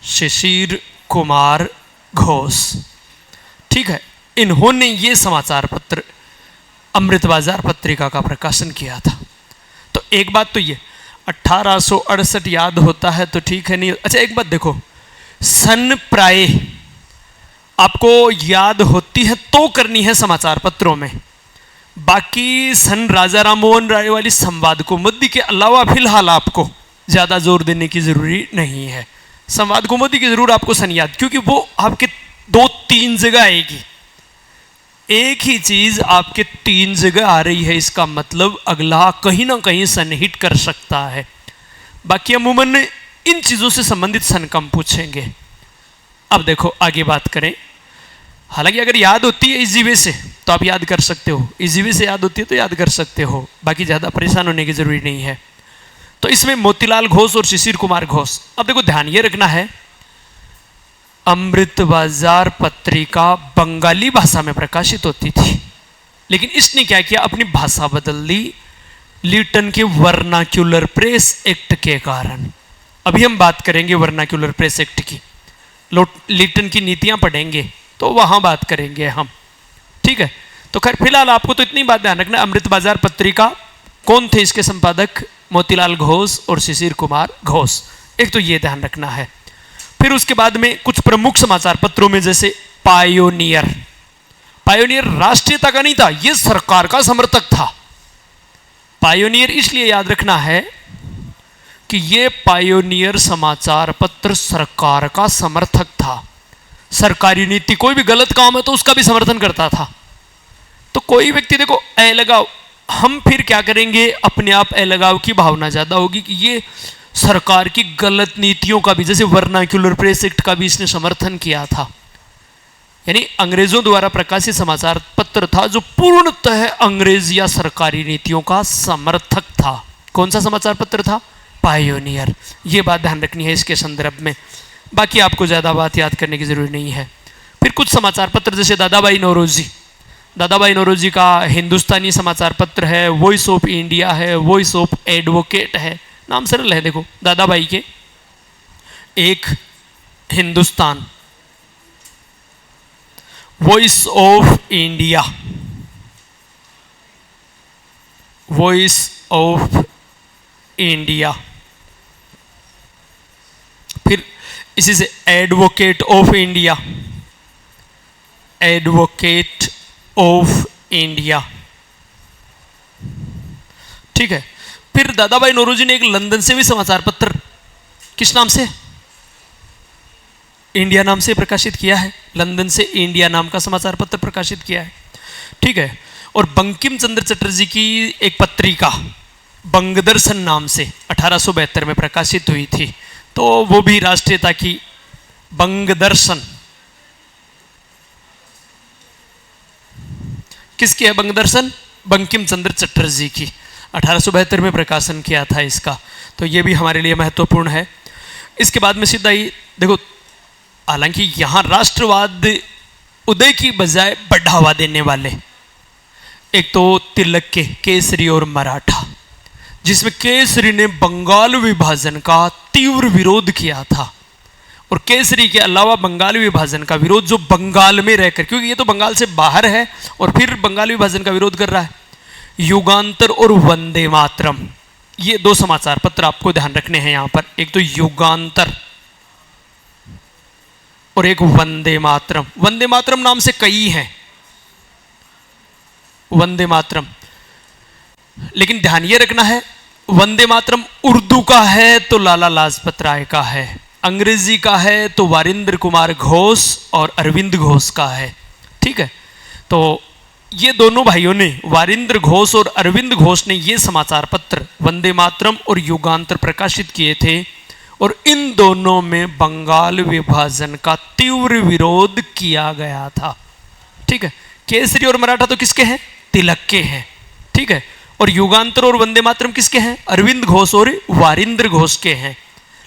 Speaker 1: शिशिर कुमार घोष, ठीक है। इन्होंने ये समाचार पत्र अमृत बाजार पत्रिका का प्रकाशन किया था। तो एक बात तो ये 1868 याद होता है तो ठीक है, नहीं अच्छा एक बात देखो, सन प्राय आपको याद होती है तो करनी है समाचार पत्रों में, बाकी सन राजा राम मोहन राय वाली संवाद कौमुदी के अलावा फिलहाल आपको ज़्यादा जोर देने की ज़रूरी नहीं है। संवाद कौमुदी की ज़रूर आपको सन याद, क्योंकि वो आपके 2-3 जगह आएगी। एक ही चीज़ आपके 3 जगह आ रही है, इसका मतलब अगला कहीं ना कहीं सन हिट कर सकता है। बाकी अमूमन इन चीज़ों से संबंधित सन कम पूछेंगे। अब देखो आगे बात करें। हालांकि अगर याद होती है इजी वे से तो आप याद कर सकते हो, इजी वे से याद होती है तो याद कर सकते हो, बाकी ज़्यादा परेशान होने की ज़रूरी नहीं है। तो इसमें मोतीलाल घोष और शिशिर कुमार घोष। अब देखो ध्यान ये रखना है, अमृत बाजार पत्रिका बंगाली भाषा में प्रकाशित होती थी, लेकिन इसने क्या किया, अपनी भाषा बदल दी लीटन के वर्नाक्यूलर प्रेस एक्ट के कारण। अभी हम बात करेंगे वर्नाक्यूलर प्रेस एक्ट की, लीटन की नीतियां पढ़ेंगे तो वहां बात करेंगे हम, ठीक है। तो खैर फिलहाल आपको तो इतनी बात ध्यान रखना, अमृत बाजार पत्रिका कौन थे इसके संपादक, मोतीलाल घोष और शिशिर कुमार घोष, एक तो ये ध्यान रखना है। फिर उसके बाद में कुछ प्रमुख समाचार पत्रों में जैसे पायोनियर। पायोनियर राष्ट्रीयता का नहीं था, यह सरकार का समर्थक था। पायोनियर इसलिए याद रखना है कि यह पायोनियर समाचार पत्र सरकार का समर्थक था। सरकारी नीति कोई भी गलत काम है तो उसका भी समर्थन करता था। तो कोई व्यक्ति देखो अलगाव, हम फिर क्या करेंगे, अपने आप अलगाव की भावना ज्यादा होगी कि ये सरकार की गलत नीतियों का भी, जैसे वर्नाक्यूलर प्रेस एक्ट का भी इसने समर्थन किया था। यानी अंग्रेजों द्वारा प्रकाशित समाचार पत्र था जो पूर्णतः अंग्रेज या सरकारी नीतियों का समर्थक था। कौन सा समाचार पत्र था? पायोनियर। ये बात ध्यान रखनी है इसके संदर्भ में, बाकी आपको ज़्यादा बात याद करने की ज़रूरी नहीं है। फिर कुछ समाचार पत्र जैसे दादाबाई नौरोजी। दादाबाई नौरोजी का हिंदुस्तानी समाचार पत्र है, वॉइस ऑफ इंडिया है, वॉइस ऑफ एडवोकेट है, नाम सरल है देखो दादाबाई के। एक Hindustan, voice of India, voice of India. फिर इसी से advocate of India, advocate of India, ठीक है। फिर दादाबाई नौरोजी ने एक लंदन से भी समाचार पत्र किस नाम से, इंडिया नाम से प्रकाशित किया है। लंदन से इंडिया नाम का समाचार पत्र प्रकाशित किया है, ठीक है। और बंकिम चंद्र चटर्जी की एक पत्रिका बंगदर्शन नाम से 1872 में प्रकाशित हुई थी, तो वो भी राष्ट्रीयता की। बंगदर्शन किसकी है? बंगदर्शन बंकिम चंद्र चटर्जी की, 1872 में प्रकाशन किया था इसका, तो ये भी हमारे लिए महत्वपूर्ण है। इसके बाद में सीधा ही देखो, हालांकि यहाँ राष्ट्रवाद उदय की बजाय बढ़ावा देने वाले, एक तो तिलक के केसरी और मराठा, जिसमें केसरी ने बंगाल विभाजन का तीव्र विरोध किया था, और केसरी के अलावा बंगाल विभाजन का विरोध जो बंगाल में रहकर, क्योंकि ये तो बंगाल से बाहर है और फिर बंगाल विभाजन का विरोध कर रहा है। युगांतर और वंदे मातरम, ये दो समाचार पत्र आपको ध्यान रखने हैं यहां पर, एक तो युगांतर और एक वंदे मातरम। वंदे मातरम नाम से कई हैं वंदे मातरम, लेकिन ध्यान ये रखना है वंदे मातरम उर्दू का है तो लाला लाजपत राय का है, अंग्रेजी का है तो वारिंद्र कुमार घोष और अरविंद घोष का है, ठीक है। तो ये दोनों भाइयों ने, वारिंद्र घोष और अरविंद घोष ने ये समाचार पत्र वंदे मातरम और युगांतर प्रकाशित किए थे, और इन दोनों में बंगाल विभाजन का तीव्र विरोध किया गया था, ठीक है। केसरी और मराठा तो किसके हैं? तिलक के हैं, ठीक है। और युगांतर और वंदे मातरम किसके हैं? अरविंद घोष और वारिंद्र घोष के हैं।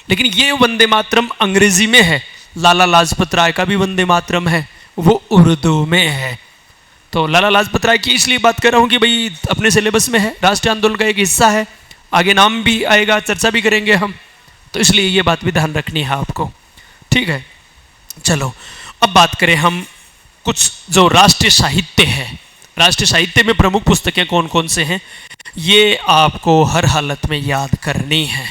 Speaker 1: लेकिन ये वंदे मातरम अंग्रेजी में है, लाला लाजपत राय का भी वंदे मातरम है, वो उर्दू में है। तो लाला लाजपत राय की इसलिए बात कर रहा हूँ कि भाई अपने सिलेबस में है, राष्ट्रीय आंदोलन का एक हिस्सा है, आगे नाम भी आएगा, चर्चा भी करेंगे हम, तो इसलिए ये बात भी ध्यान रखनी है आपको। ठीक है, चलो अब बात करें हम कुछ जो राष्ट्रीय साहित्य है। राष्ट्रीय साहित्य में प्रमुख पुस्तकें कौन कौन से हैं, ये आपको हर हालत में याद करनी है।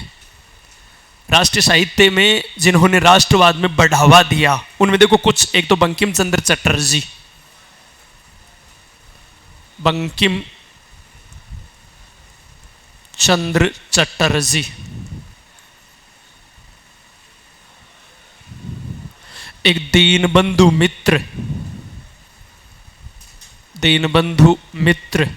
Speaker 1: राष्ट्रीय साहित्य में जिन्होंने राष्ट्रवाद में बढ़ावा दिया उनमें देखो कुछ, एक तो बंकिम चंद्र चटर्जी, बंकिम चंद्र चटर्जी, एक दीनबंधु मित्र, दीनबंधु मित्र,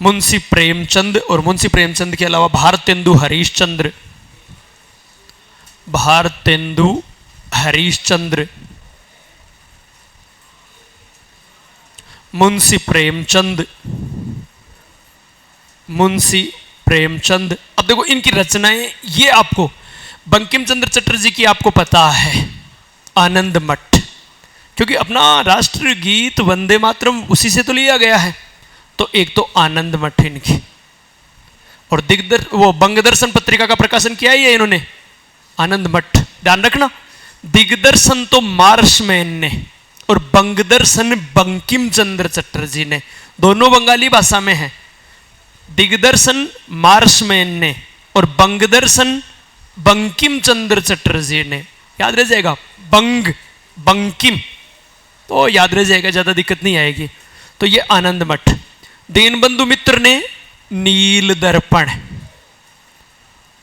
Speaker 1: मुंशी प्रेमचंद, और मुंशी प्रेमचंद के अलावा भारतेंदु हरीशचंद्र, भारतेंदु हरीशचंद्र, मुंशी प्रेमचंद, मुंशी प्रेमचंद। अब देखो इनकी रचनाएं, ये आपको बंकिम चंद्र चटर्जी की आपको पता है आनंद मठ, क्योंकि अपना राष्ट्र गीत वंदे मातरम उसी से तो लिया गया है। तो एक तो आनंद मठ इनकी, और वो बंगदर्शन पत्रिका का प्रकाशन किया ही है इन्होंने, आनंद मठ। ध्यान रखना, दिग्दर्शन तो मार्शमैन ने और बंगदर्शन बंकिम चंद्र चटर्जी ने, दोनों बंगाली भाषा में है। दिग्दर्शन मार्शमैन ने और बंगदर्शन बंकिम चंद्र चटर्जी ने, याद रह जाएगा, बंकिम, तो याद रह जाएगा, ज्यादा दिक्कत नहीं आएगी। तो ये आनंद मठ। दीनबंधु मित्र ने नील दर्पण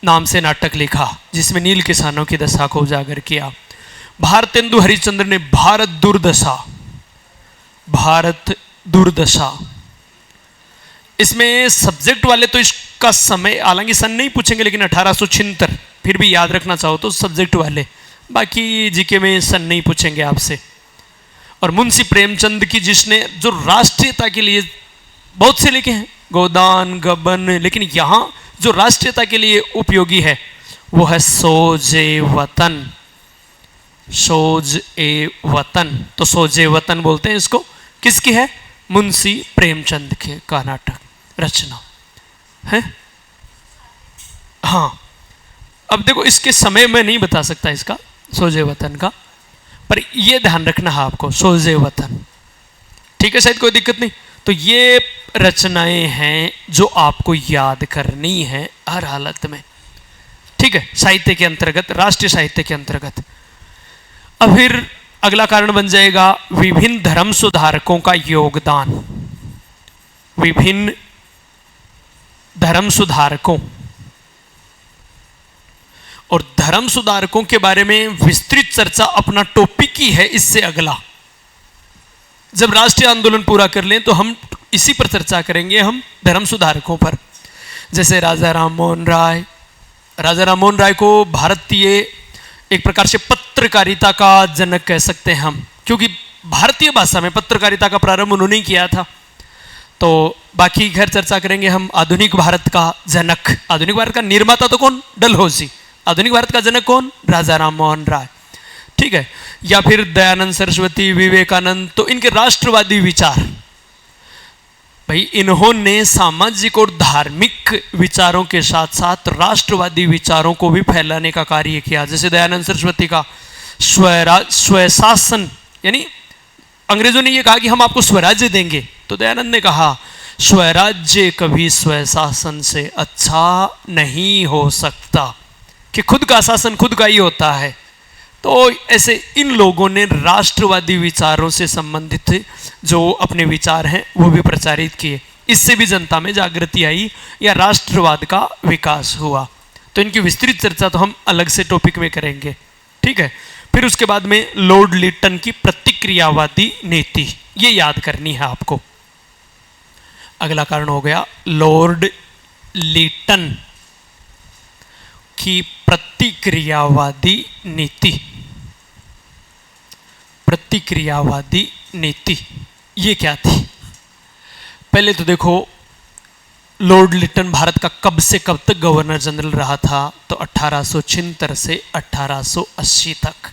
Speaker 1: नाम से नाटक लिखा जिसमें नील किसानों की दशा को उजागर किया। भारतेंदु हरिश्चंद्र ने भारत दुर्दशा, भारत दुर्दशा, इसमें सब्जेक्ट वाले तो इसका समय, हालांकि सन नहीं पूछेंगे, लेकिन 1876 फिर भी याद रखना चाहो तो सब्जेक्ट वाले, बाकी जीके में सन नहीं पूछेंगे आपसे। और मुंशी प्रेमचंद की, जिसने जो राष्ट्रीयता के लिए बहुत से लिखे हैं, गोदान गबन, लेकिन यहां जो राष्ट्रीयता के लिए उपयोगी है वो है सोजे वतन, सोज ए वतन। तो सोजे वतन बोलते हैं इसको, किसकी है, मुंशी प्रेमचंद के का नाटक रचना है। हाँ, अब देखो इसके समय में नहीं बता सकता इसका, सोजे वतन का, पर ये ध्यान रखना है आपको, सोजे वतन। ठीक है, शायद कोई दिक्कत नहीं। तो ये रचनाएं हैं जो आपको याद करनी है हर हालत में। ठीक है, साहित्य के अंतर्गत, राष्ट्रीय साहित्य के अंतर्गत। अब फिर अगला कारण बन जाएगा विभिन्न धर्म सुधारकों का योगदान। विभिन्न धर्म सुधारकों, और धर्म सुधारकों के बारे में विस्तृत चर्चा अपना टॉपिक ही है इससे अगला। जब राष्ट्रीय आंदोलन पूरा कर लें तो हम इसी पर चर्चा करेंगे, हम धर्म सुधारकों पर। जैसे राजा राममोहन राय, राजा राममोहन राय को भारतीय एक प्रकार से पत्रकारिता का जनक कह सकते हैं हम, क्योंकि भारतीय भाषा में पत्रकारिता का प्रारंभ उन्होंने किया था। तो बाकी खैर चर्चा करेंगे हम आधुनिक भारत का जनक। आधुनिक भारत का निर्माता तो कौन, डलहौजी। आधुनिक भारत का जनक कौन, राजा राममोहन राय। ठीक है, या फिर दयानंद सरस्वती, विवेकानंद, तो इनके राष्ट्रवादी विचार, भाई इन्होंने सामाजिक और धार्मिक विचारों के साथ साथ राष्ट्रवादी विचारों को भी फैलाने का कार्य किया। जैसे दयानंद सरस्वती का स्वशासन, यानी अंग्रेजों ने यह कहा कि हम आपको स्वराज्य देंगे, तो दयानंद ने कहा स्वराज्य कभी स्वशासन से अच्छा नहीं हो सकता, कि खुद का शासन खुद का ही होता है। तो ऐसे इन लोगों ने राष्ट्रवादी विचारों से संबंधित जो अपने विचार हैं वो भी प्रचारित किए। इससे भी जनता में जागृति आई या राष्ट्रवाद का विकास हुआ। तो इनकी विस्तृत चर्चा तो हम अलग से टॉपिक में करेंगे। ठीक है, फिर उसके बाद में लॉर्ड लिटन की प्रतिक्रियावादी नीति, ये याद करनी है आपको। अगला कारण हो गया लॉर्ड लिटन की प्रतिक्रियावादी नीति। प्रतिक्रियावादी नीति ये क्या थी? पहले तो देखो लॉर्ड लिटन भारत का कब से कब तक गवर्नर जनरल रहा था, तो 1876 से 1880 तक।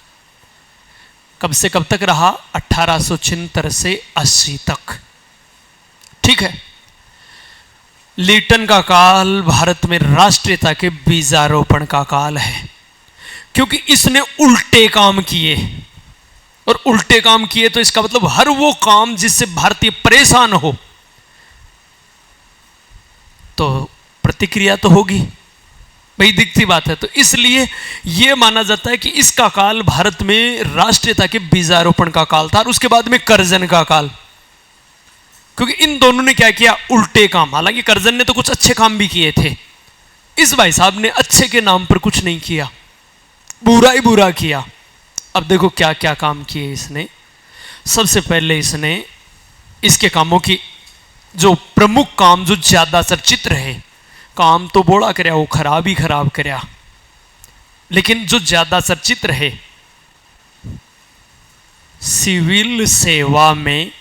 Speaker 1: कब से कब तक रहा? 1876 से 80 तक। ठीक है। लीटन का काल भारत में राष्ट्रीयता के बीजारोपण का काल है, क्योंकि इसने उल्टे काम किए, और उल्टे काम किए तो इसका मतलब हर वो काम जिससे भारतीय परेशान हो तो प्रतिक्रिया तो होगी भाई, दिखती बात है। तो इसलिए यह माना जाता है कि इसका काल भारत में राष्ट्रीयता के बीजारोपण का काल था, और उसके बाद में कर्जन का काल, क्योंकि इन दोनों ने क्या किया? उल्टे काम। हालांकि कर्जन ने तो कुछ अच्छे काम भी किए थे, इस भाई साहब ने अच्छे के नाम पर कुछ नहीं किया, बुरा ही बुरा किया। अब देखो क्या क्या काम किए इसने। सबसे पहले इसने इसके कामों की जो प्रमुख काम, जो ज्यादा चर्चित रहे, काम तो बोला करया, वो खराब ही खराब करया, लेकिन जो ज्यादा चर्चित रहे, सिविल सेवा में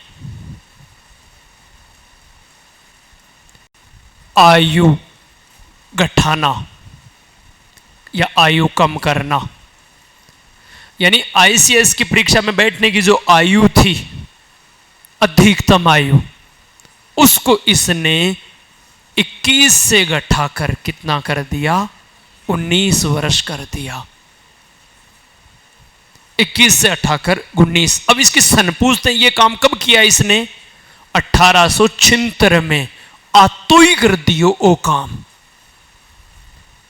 Speaker 1: आयु घटाना या आयु कम करना, यानी आईसीएस की परीक्षा में बैठने की जो आयु थी, अधिकतम आयु, उसको इसने 21 से घटाकर कितना कर दिया? 19 वर्ष कर दिया। 21 से हटाकर 19। अब इसकी सन पूछते हैं, ये काम कब किया इसने? 1876 में। आतो ही कर दियो ओ काम।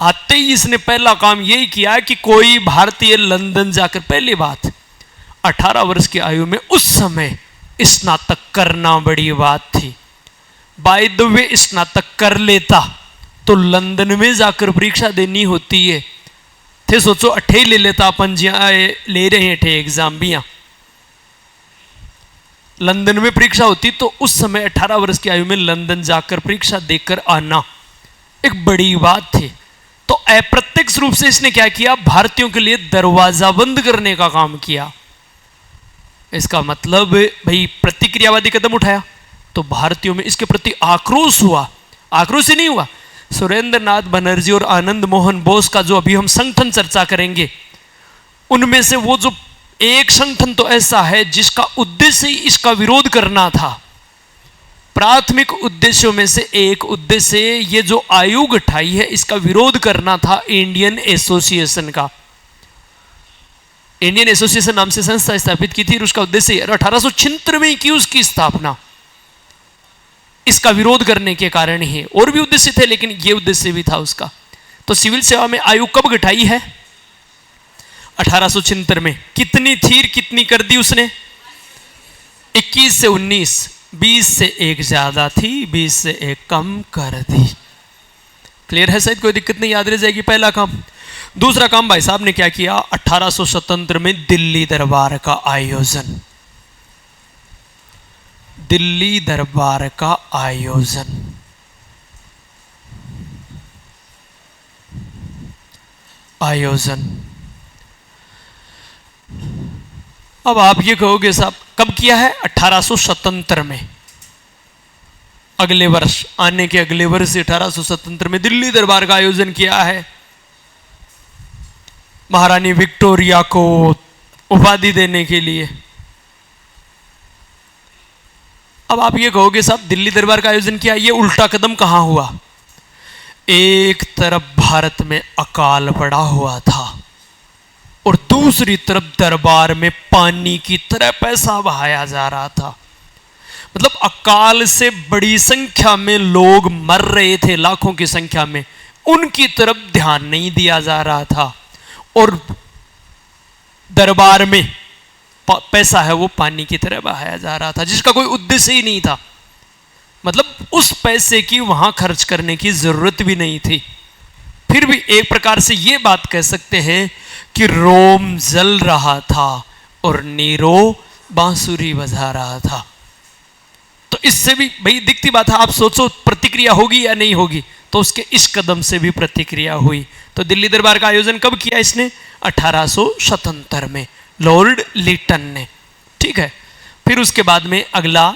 Speaker 1: आते ही इसने पहला काम यही किया कि कोई भारतीय लंदन जाकर, पहली बात 18 वर्ष की आयु में उस समय स्नातक करना बड़ी बात थी। बाय द वे स्नातक कर लेता तो लंदन में जाकर परीक्षा देनी होती है, थे सोचो अठे ही ले लेता अपन जिया ले रहे हैं ठे एग्जाम भी, यहाँ लंदन में परीक्षा होती तो उस समय 18 वर्ष की आयु में लंदन जाकर परीक्षा देकर आना एक बड़ी बात थी। तो अप्रत्यक्ष रूप से इसने क्या किया? भारतीयों के लिए दरवाजा बंद करने का काम किया। इसका मतलब भाई प्रतिक्रियावादी कदम उठाया तो भारतीयों में इसके प्रति आक्रोश हुआ। आक्रोश ही नहीं हुआ, सुरेंद्र नाथ बनर्जी और आनंद मोहन बोस का जो अभी हम संगठन चर्चा करेंगे, उनमें से वो जो एक संगठन तो ऐसा है जिसका उद्देश्य ही इसका विरोध करना था। प्राथमिक उद्देश्यों में से एक उद्देश्य ये जो आयु घटाई है इसका विरोध करना था इंडियन एसोसिएशन का। इंडियन एसोसिएशन नाम से संस्था स्थापित की थी और उसका उद्देश्य 1876 में की उसकी स्थापना इसका विरोध करने के कारण ही। और भी उद्देश्य थे लेकिन यह उद्देश्य भी था उसका। तो सिविल सेवा में आयु कब घटाई है? 1876 में। कितनी थी, कितनी कर दी उसने? 21 से 19। 20 से 1 ज्यादा थी, 20 से 1 कम कर दी। क्लियर है? शायद कोई दिक्कत नहीं, याद रह जाएगी पहला काम। दूसरा काम भाई साहब ने क्या किया? 1877 में दिल्ली दरबार का आयोजन। दिल्ली दरबार का आयोजन। अब आप ये कहोगे साहब कब किया है? 1877 में। अगले वर्ष, आने के अगले वर्ष 1877 में दिल्ली दरबार का आयोजन किया है। महारानी विक्टोरिया को उपाधि देने के लिए। अब आप ये कहोगे साहब दिल्ली दरबार का आयोजन किया, ये उल्टा कदम कहां हुआ? एक तरफ भारत में अकाल पड़ा हुआ था और दूसरी तरफ दरबार में पानी की तरह पैसा बहाया जा रहा था। मतलब अकाल से बड़ी संख्या में लोग मर रहे थे, लाखों की संख्या में, उनकी तरफ ध्यान नहीं दिया जा रहा था और दरबार में पैसा है वो पानी की तरह बहाया जा रहा था जिसका कोई उद्देश्य ही नहीं था। मतलब उस पैसे की वहां खर्च करने की जरूरत भी नहीं थी। फिर भी एक प्रकार से ये बात कह सकते हैं कि रोम जल रहा था और नीरो बांसुरी बजा रहा था। तो इससे भी भाई दिखती बात है, आप सोचो प्रतिक्रिया होगी या नहीं होगी। तो उसके इस कदम से भी प्रतिक्रिया हुई। तो दिल्ली दरबार का आयोजन कब किया इसने? 1877 में, लॉर्ड लीटन ने। ठीक है। फिर उसके बाद में अगला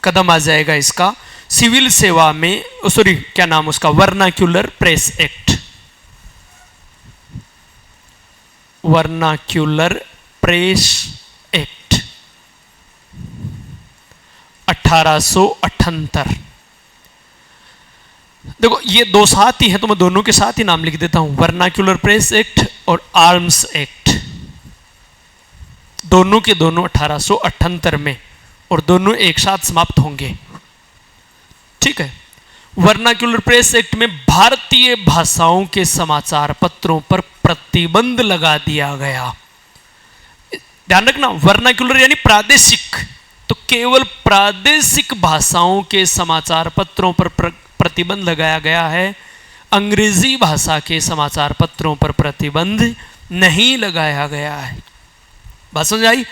Speaker 1: कदम आ जाएगा इसका सिविल सेवा में, सॉरी क्या नाम उसका, vernacular press act. Vernacular press act 1878। देखो ये दो साथ ही हैं, तो मैं दोनों के साथ ही नाम लिख देता हूं, वर्नाक्यूलर प्रेस एक्ट और आर्म्स एक्ट। दोनों के दोनों 1878 में, और दोनों एक साथ समाप्त होंगे। ठीक है। वर्नाक्यूलर प्रेस एक्ट में भारतीय भाषाओं के समाचार पत्रों पर प्रतिबंध लगा दिया गया। ध्यान रखना, वर्नाक्यूलर यानी प्रादेशिक, तो केवल प्रादेशिक भाषाओं के समाचार पत्रों पर प्रतिबंध लगाया गया है। अंग्रेजी भाषा के समाचार पत्रों पर प्रतिबंध नहीं लगाया गया है। बात समझ आई?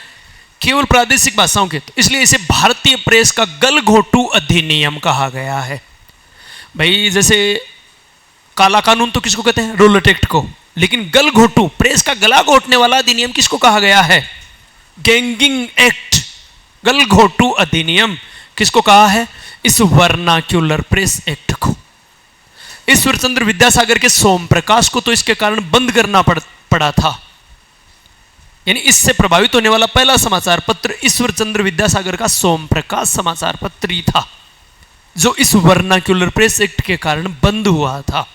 Speaker 1: केवल प्रादेशिक भाषाओं के, तो इसलिए इसे भारतीय प्रेस का गलघोटू अधिनियम कहा गया है। भाई जैसे काला कानून तो किसको कहते हैं? रोलेट एक्ट को। लेकिन गलघोटू, प्रेस का गला घोटने वाला अधिनियम किसको कहा गया है? गैंगिंग एक्ट, गलघोटू अधिनियम किसको कहा है? इस वर्नाक्यूलर प्रेस एक्ट को। ईश्वरचंद्र विद्यासागर के सोम प्रकाश को तो इसके कारण बंद करना पड़ा था। यानी इससे प्रभावित होने वाला पहला समाचार पत्र ईश्वरचंद्र विद्यासागर का सोम प्रकाश समाचार पत्र ही था, जो इस वर्नाक्यूलर प्रेस एक्ट के कारण बंद हुआ था।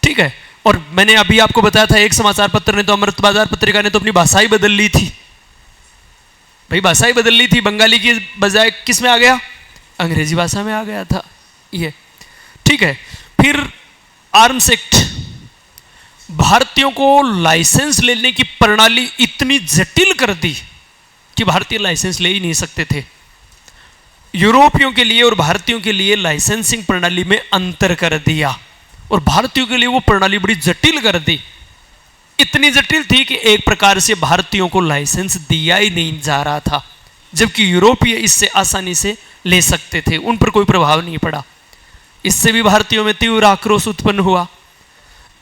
Speaker 1: ठीक है। और मैंने अभी आपको बताया था, एक समाचार पत्र ने तो, अमृत बाजार पत्रिका ने तो अपनी भाषा ही बदल ली थी। भाई भाषा ही बदल ली थी, बंगाली की बजाय किस में आ गया? अंग्रेजी भाषा में आ गया था ये। ठीक है। फिर आर्म्स एक्ट, भारतीयों को लाइसेंस लेने की प्रणाली इतनी जटिल कर दी कि भारतीय लाइसेंस ले ही नहीं सकते थे। यूरोपियों के लिए और भारतीयों के लिए लाइसेंसिंग प्रणाली में अंतर कर दिया, और भारतीयों के लिए वो प्रणाली बड़ी जटिल कर दी। इतनी जटिल थी कि एक प्रकार से भारतीयों को लाइसेंस दिया ही नहीं जा रहा था, जबकि यूरोपीय इससे आसानी से ले सकते थे, उन पर कोई प्रभाव नहीं पड़ा। इससे भी भारतीयों में तीव्र आक्रोश उत्पन्न हुआ।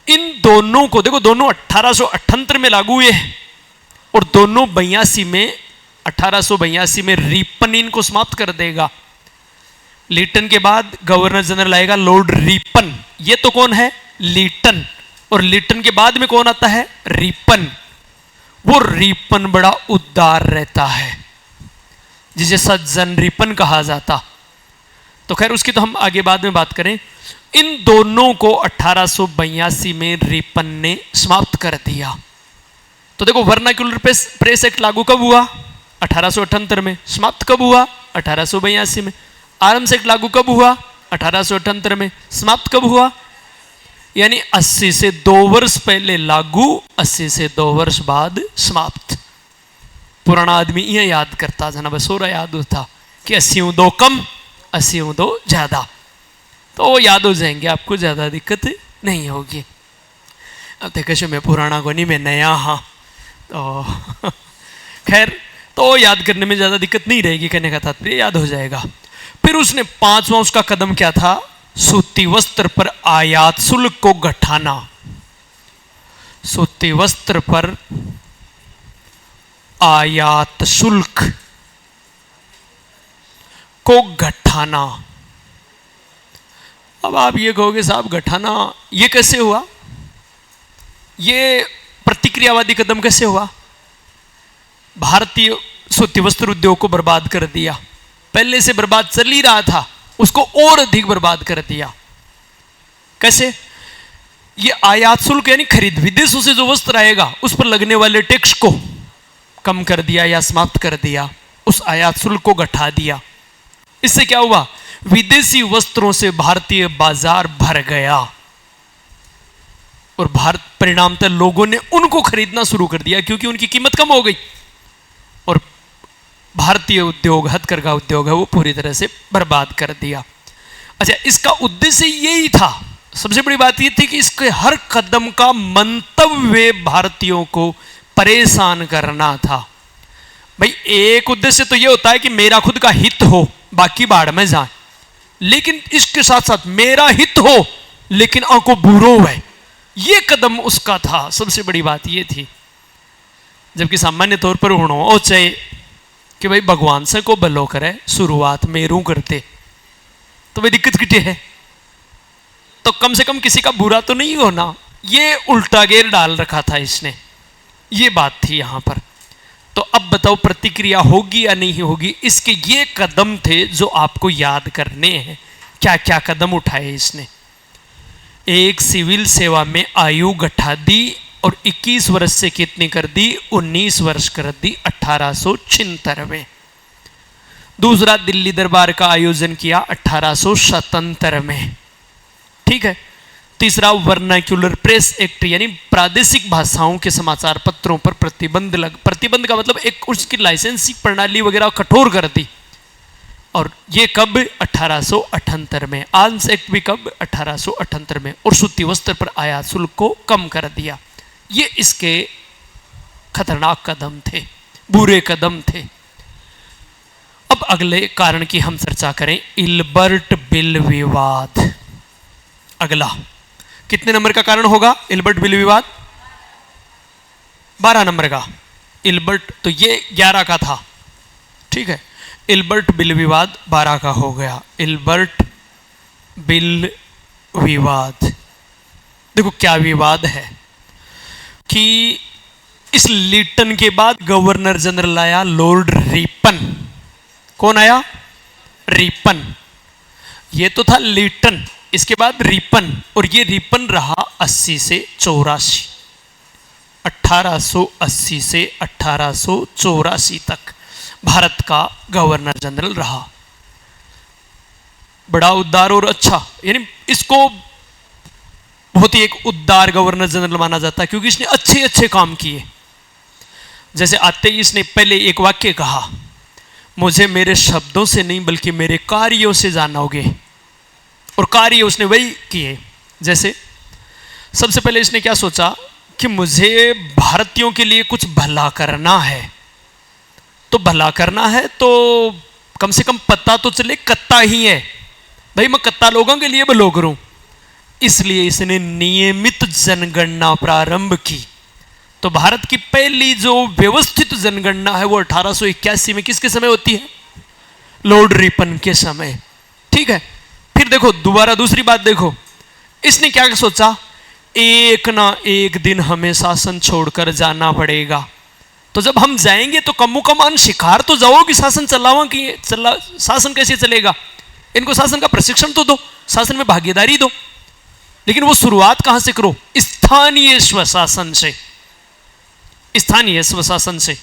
Speaker 1: इन दोनों को देखो, दोनों 1878 में लागू हुए, और दोनों 1882 में रिपन इनको समाप्त कर देगा। लीटन के बाद गवर्नर जनरल आएगा लॉर्ड रिपन। ये तो कौन है? लीटन। और लीटन के बाद में कौन आता है? रिपन। वो रिपन बड़ा उदार रहता है, जिसे सज्जन रिपन कहा जाता। तो खैर उसकी तो हम आगे बाद में बात करें। इन दोनों को 1882 में रिपन ने समाप्त कर दिया। तो देखो, वर्नाक्यूलर प्रेस एक्ट लागू कब हुआ? 1878 में। समाप्त कब हुआ? 1882 में। आर्म्स एक्ट लागू कब हुआ? 1878 में। समाप्त कब हुआ? यानी 80 से 2 वर्ष पहले लागू, 80 से 2 वर्ष बाद समाप्त। पुराना आदमी यह याद करता था ना, बस हो रहा याद होता कि 80 2 कम, 80 2 ज्यादा, तो वो याद हो जाएंगे, आपको ज्यादा दिक्कत नहीं होगी। अब देखो मैं पुराना को नहीं, मैं नया हाँ, तो खैर तो याद करने में ज्यादा दिक्कत नहीं रहेगी, कहने का तात्पर्य याद हो जाएगा। फिर उसने 5वां उसका कदम क्या था? सूती वस्त्र पर आयात शुल्क को घटाना। सूती वस्त्र पर आयात शुल्क को घटाना। अब आप ये कहोगे साहब घटाना ये कैसे हुआ? ये प्रतिक्रियावादी कदम कैसे हुआ? भारतीय सूती वस्त्र उद्योग को बर्बाद कर दिया। पहले से बर्बाद चल ही रहा था, उसको और अधिक बर्बाद कर दिया। कैसे? ये आयात शुल्क यानी खरीद, विदेशों से जो वस्त्र आएगा उस पर लगने वाले टैक्स को कम कर दिया या समाप्त कर दिया, उस आयात शुल्क को घटा दिया। इससे क्या हुआ? विदेशी वस्त्रों से भारतीय बाजार भर गया, और परिणामतः लोगों ने उनको खरीदना शुरू कर दिया क्योंकि उनकी कीमत कम हो गई, और भारतीय उद्योग, हथकरघा उद्योग है वो पूरी तरह से बर्बाद कर दिया। अच्छा, इसका उद्देश्य यही था, सबसे बड़ी बात यह थी कि इसके हर कदम का मंतव्य भारतीयों को परेशान करना था। भाई एक उद्देश्य तो यह होता है कि मेरा खुद का हित हो, बाकी बाढ़ में जाए, लेकिन इसके साथ साथ मेरा हित हो लेकिन आंखों बुरो है, यह कदम उसका था। सबसे बड़ी बात यह थी। जबकि सामान्य तौर पर होना चाहे कि भाई भगवान से को भलो करे, शुरुआत मेरू करते, तो भाई दिक्कत किटे है, तो कम से कम किसी का बुरा तो नहीं होना। ये उल्टा गेर डाल रखा था इसने, ये बात थी यहां पर। तो अब बताओ प्रतिक्रिया होगी या नहीं होगी। इसके ये कदम थे जो आपको याद करने हैं। क्या क्या कदम उठाए इसने। एक, सिविल सेवा में आयु घटा दी और 21 वर्ष से कितनी कर दी, 19 वर्ष कर दी 1876 में। दूसरा, दिल्ली दरबार का आयोजन किया 1877 में, ठीक है। तीसरा, वर्नाक्यूलर प्रेस एक्ट यानी प्रादेशिक भाषाओं के समाचार पत्रों पर प्रतिबंध का मतलब एक उसकी लाइसेंसिंग प्रणाली वगैरह कठोर कर दी। और ये कब, 1878 में। आर्म्स एक्ट भी कब, 1878 में। और सूती वस्त्र पर आयात शुल्क को कम कर दिया। ये इसके खतरनाक कदम थे, बुरे कदम थे। अब अगले कारण की हम चर्चा करें, इल्बर्ट बिल विवाद। अगला कितने नंबर का कारण होगा, इल्बर्ट बिल विवाद 12 नंबर का। इल्बर्ट तो ये 11 का था, ठीक है। इल्बर्ट बिल विवाद 12 का हो गया। इल्बर्ट बिल विवाद, देखो क्या विवाद है कि इस लीटन के बाद गवर्नर जनरल आया लॉर्ड रिपन। कौन आया, रिपन। ये तो था लीटन, इसके बाद रिपन। और ये रिपन रहा 80 से 84, 1880 से 1884 तक भारत का गवर्नर जनरल रहा। बड़ा उदार और अच्छा, यानी इसको बहुत ही एक उदार गवर्नर जनरल माना जाता है क्योंकि इसने अच्छे अच्छे काम किए। जैसे आते ही इसने पहले एक वाक्य कहा, मुझे मेरे शब्दों से नहीं बल्कि मेरे कार्यों से जानोगे। और कार्य उसने वही किए। जैसे सबसे पहले इसने क्या सोचा कि मुझे भारतीयों के लिए कुछ भला करना है। तो भला करना है तो कम से कम पता तो चले कत्ता ही है, भाई मैं कत्ता लोगों के लिए भलो करूं। इसलिए इसने नियमित जनगणना प्रारंभ की। तो भारत की पहली जो व्यवस्थित जनगणना है वो 1881 में किसके समय होती है, लॉर्ड रिपन के समय, ठीक है। फिर देखो दोबारा दूसरी बात देखो, इसने क्या सोचा, एक ना एक दिन हमें शासन छोड़कर जाना पड़ेगा। तो जब हम जाएंगे तो कमो कमान शिकार तो जाओगी, शासन चलावा कि शासन कैसे चलेगा, इनको शासन का प्रशिक्षण तो दो, शासन में भागीदारी दो। लेकिन वो शुरुआत कहां से करो, स्थानीय स्वशासन से, स्थानीय स्वशासन से।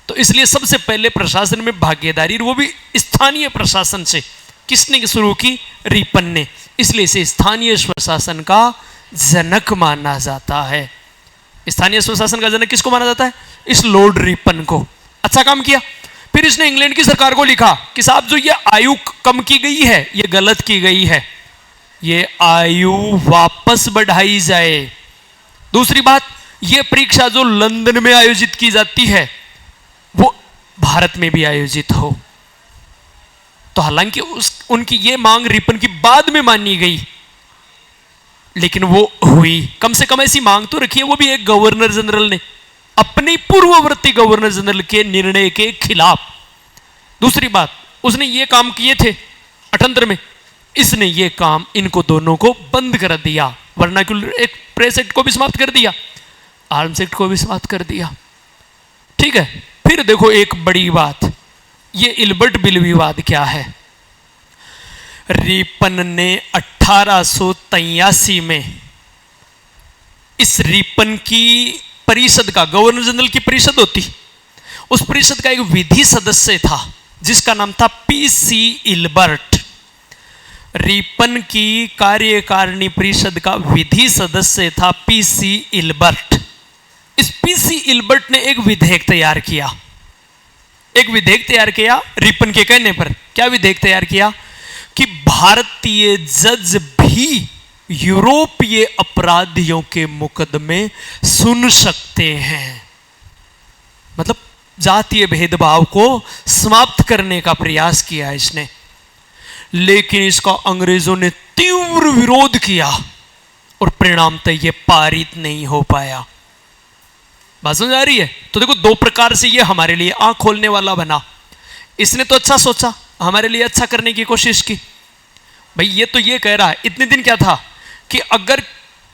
Speaker 1: तो इसलिए सबसे पहले प्रशासन में भागीदारी, वो भी स्थानीय प्रशासन से। किसने शुरू की, रिपन ने। इसलिए इसे स्थानीय स्वशासन का जनक माना जाता है। स्थानीय स्वशासन का जनक किसको माना जाता है, इस लॉर्ड रिपन को। अच्छा काम किया। फिर इसने इंग्लैंड की सरकार को लिखा कि साहब जो ये आयु कम की गई है ये गलत की गई है, ये आयु वापस बढ़ाई जाए। दूसरी बात, ये परीक्षा जो लंदन में आयोजित की जाती है वो भारत में भी आयोजित हो। तो हालांकि उनकी ये मांग रिपन की बाद में मानी गई, लेकिन वो हुई। कम से कम ऐसी मांग तो रखी है, वो भी एक गवर्नर जनरल ने अपने पूर्ववर्ती गवर्नर जनरल के निर्णय के खिलाफ। दूसरी बात, उसने ये काम किए थे 78 में, इसने ये काम इनको दोनों को बंद कर दिया। वर्नाक्यूलर एक प्रेस एक्ट को भी समाप्त कर दिया, आर्म्स एक्ट को भी समाप्त कर दिया, ठीक है। फिर देखो एक बड़ी बात, ये इल्बर्ट बिल विवाद क्या है। रिपन ने 1883 में इस रिपन की परिषद का, गवर्नर जनरल की परिषद होती, उस परिषद का एक विधि सदस्य था जिसका नाम था पीसी इल्बर्ट। रिपन की कार्यकारिणी परिषद का विधि सदस्य था पीसी इल्बर्ट। इस पीसी इल्बर्ट ने एक विधेयक तैयार किया, एक विधेयक तैयार किया रिपन के कहने पर। क्या विधेयक तैयार किया कि भारतीय जज भी यूरोपीय अपराधियों के मुकदमे सुन सकते हैं। मतलब जातीय भेदभाव को समाप्त करने का प्रयास किया इसने, लेकिन इसका अंग्रेजों ने तीव्र विरोध किया और परिणामतः यह पारित नहीं हो पाया। बात समझ आ रही है। तो देखो दो प्रकार से ये हमारे लिए आंख खोलने वाला बना। इसने तो अच्छा सोचा, हमारे लिए अच्छा करने की कोशिश की। भाई ये तो ये कह रहा है, इतने दिन क्या था कि अगर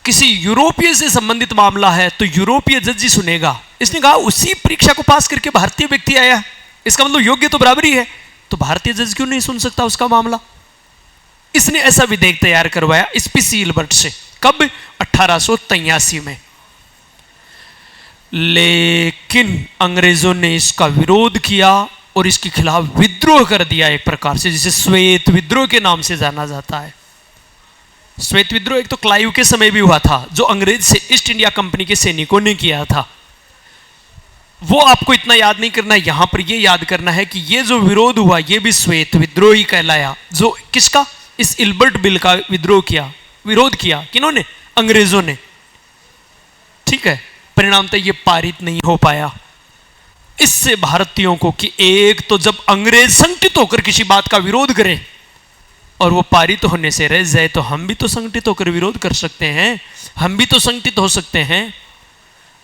Speaker 1: किसी यूरोपीय से संबंधित मामला है तो यूरोपीय जज ही सुनेगा। इसने कहा उसी परीक्षा को पास करके भारतीय व्यक्ति आया, इसका मतलब योग्य तो बराबर ही है, तो भारतीय जज क्यों नहीं सुन सकता उसका मामला। इसने ऐसा विधेयक तैयार करवाया स्पीसी इल्बर्ट से। कब? 1883 में। लेकिन अंग्रेजों ने इसका विरोध किया और इसके खिलाफ विद्रोह कर दिया एक प्रकार से, जिसे श्वेत विद्रोह के नाम से जाना जाता है। श्वेत विद्रोह एक तो क्लाइव के समय भी हुआ था, जो अंग्रेज से ईस्ट इंडिया कंपनी के सैनिकों ने किया था। वो आपको इतना याद नहीं करना है, यहां पर ये याद करना है कि ये जो विरोध हुआ ये भी श्वेत विद्रोह ही कहलाया। जो किसका? इस इल्बर्ट बिल का विद्रोह किया, विरोध किया किन्होंने? अंग्रेजों ने। ठीक है, परिणामतः ये पारित नहीं हो पाया। इससे भारतीयों को कि एक तो जब अंग्रेज संगठित होकर किसी बात का विरोध करें और वो पारित होने से रह जाए, तो हम भी तो संगठित होकर विरोध कर सकते हैं, हम भी तो संगठित हो सकते हैं।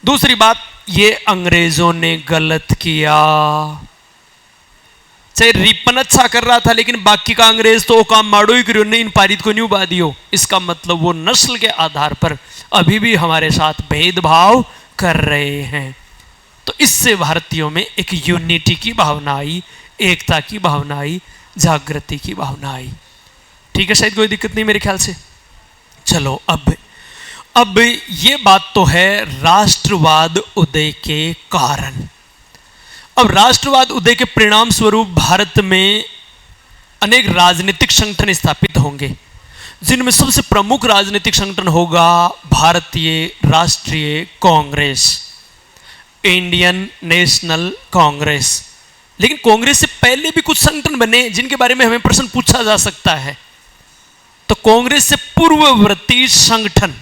Speaker 1: दूसरी बात, ये अंग्रेजों ने गलत किया। चाहे रिपन अच्छा कर रहा था, लेकिन बाकी का अंग्रेज तो काम माड़ो ही करियो, नहीं इन पारित को नहीं उबा दियो। इसका मतलब वो नस्ल के आधार पर अभी भी हमारे साथ भेदभाव कर रहे हैं। तो इससे भारतीयों में एक यूनिटी की भावना आई, एकता की भावना आई, जागृति की भावना आई। ठीक है, शायद कोई दिक्कत नहीं मेरे ख्याल से। चलो अब ये बात तो है राष्ट्रवाद उदय के कारण। अब राष्ट्रवाद उदय के परिणाम स्वरूप भारत में अनेक राजनीतिक संगठन स्थापित होंगे, जिनमें सबसे प्रमुख राजनीतिक संगठन होगा भारतीय राष्ट्रीय कांग्रेस, इंडियन नेशनल कांग्रेस। लेकिन कांग्रेस से पहले भी कुछ संगठन बने जिनके बारे में हमें प्रश्न पूछा जा सकता है। तो कांग्रेस से पूर्ववर्ती संगठन,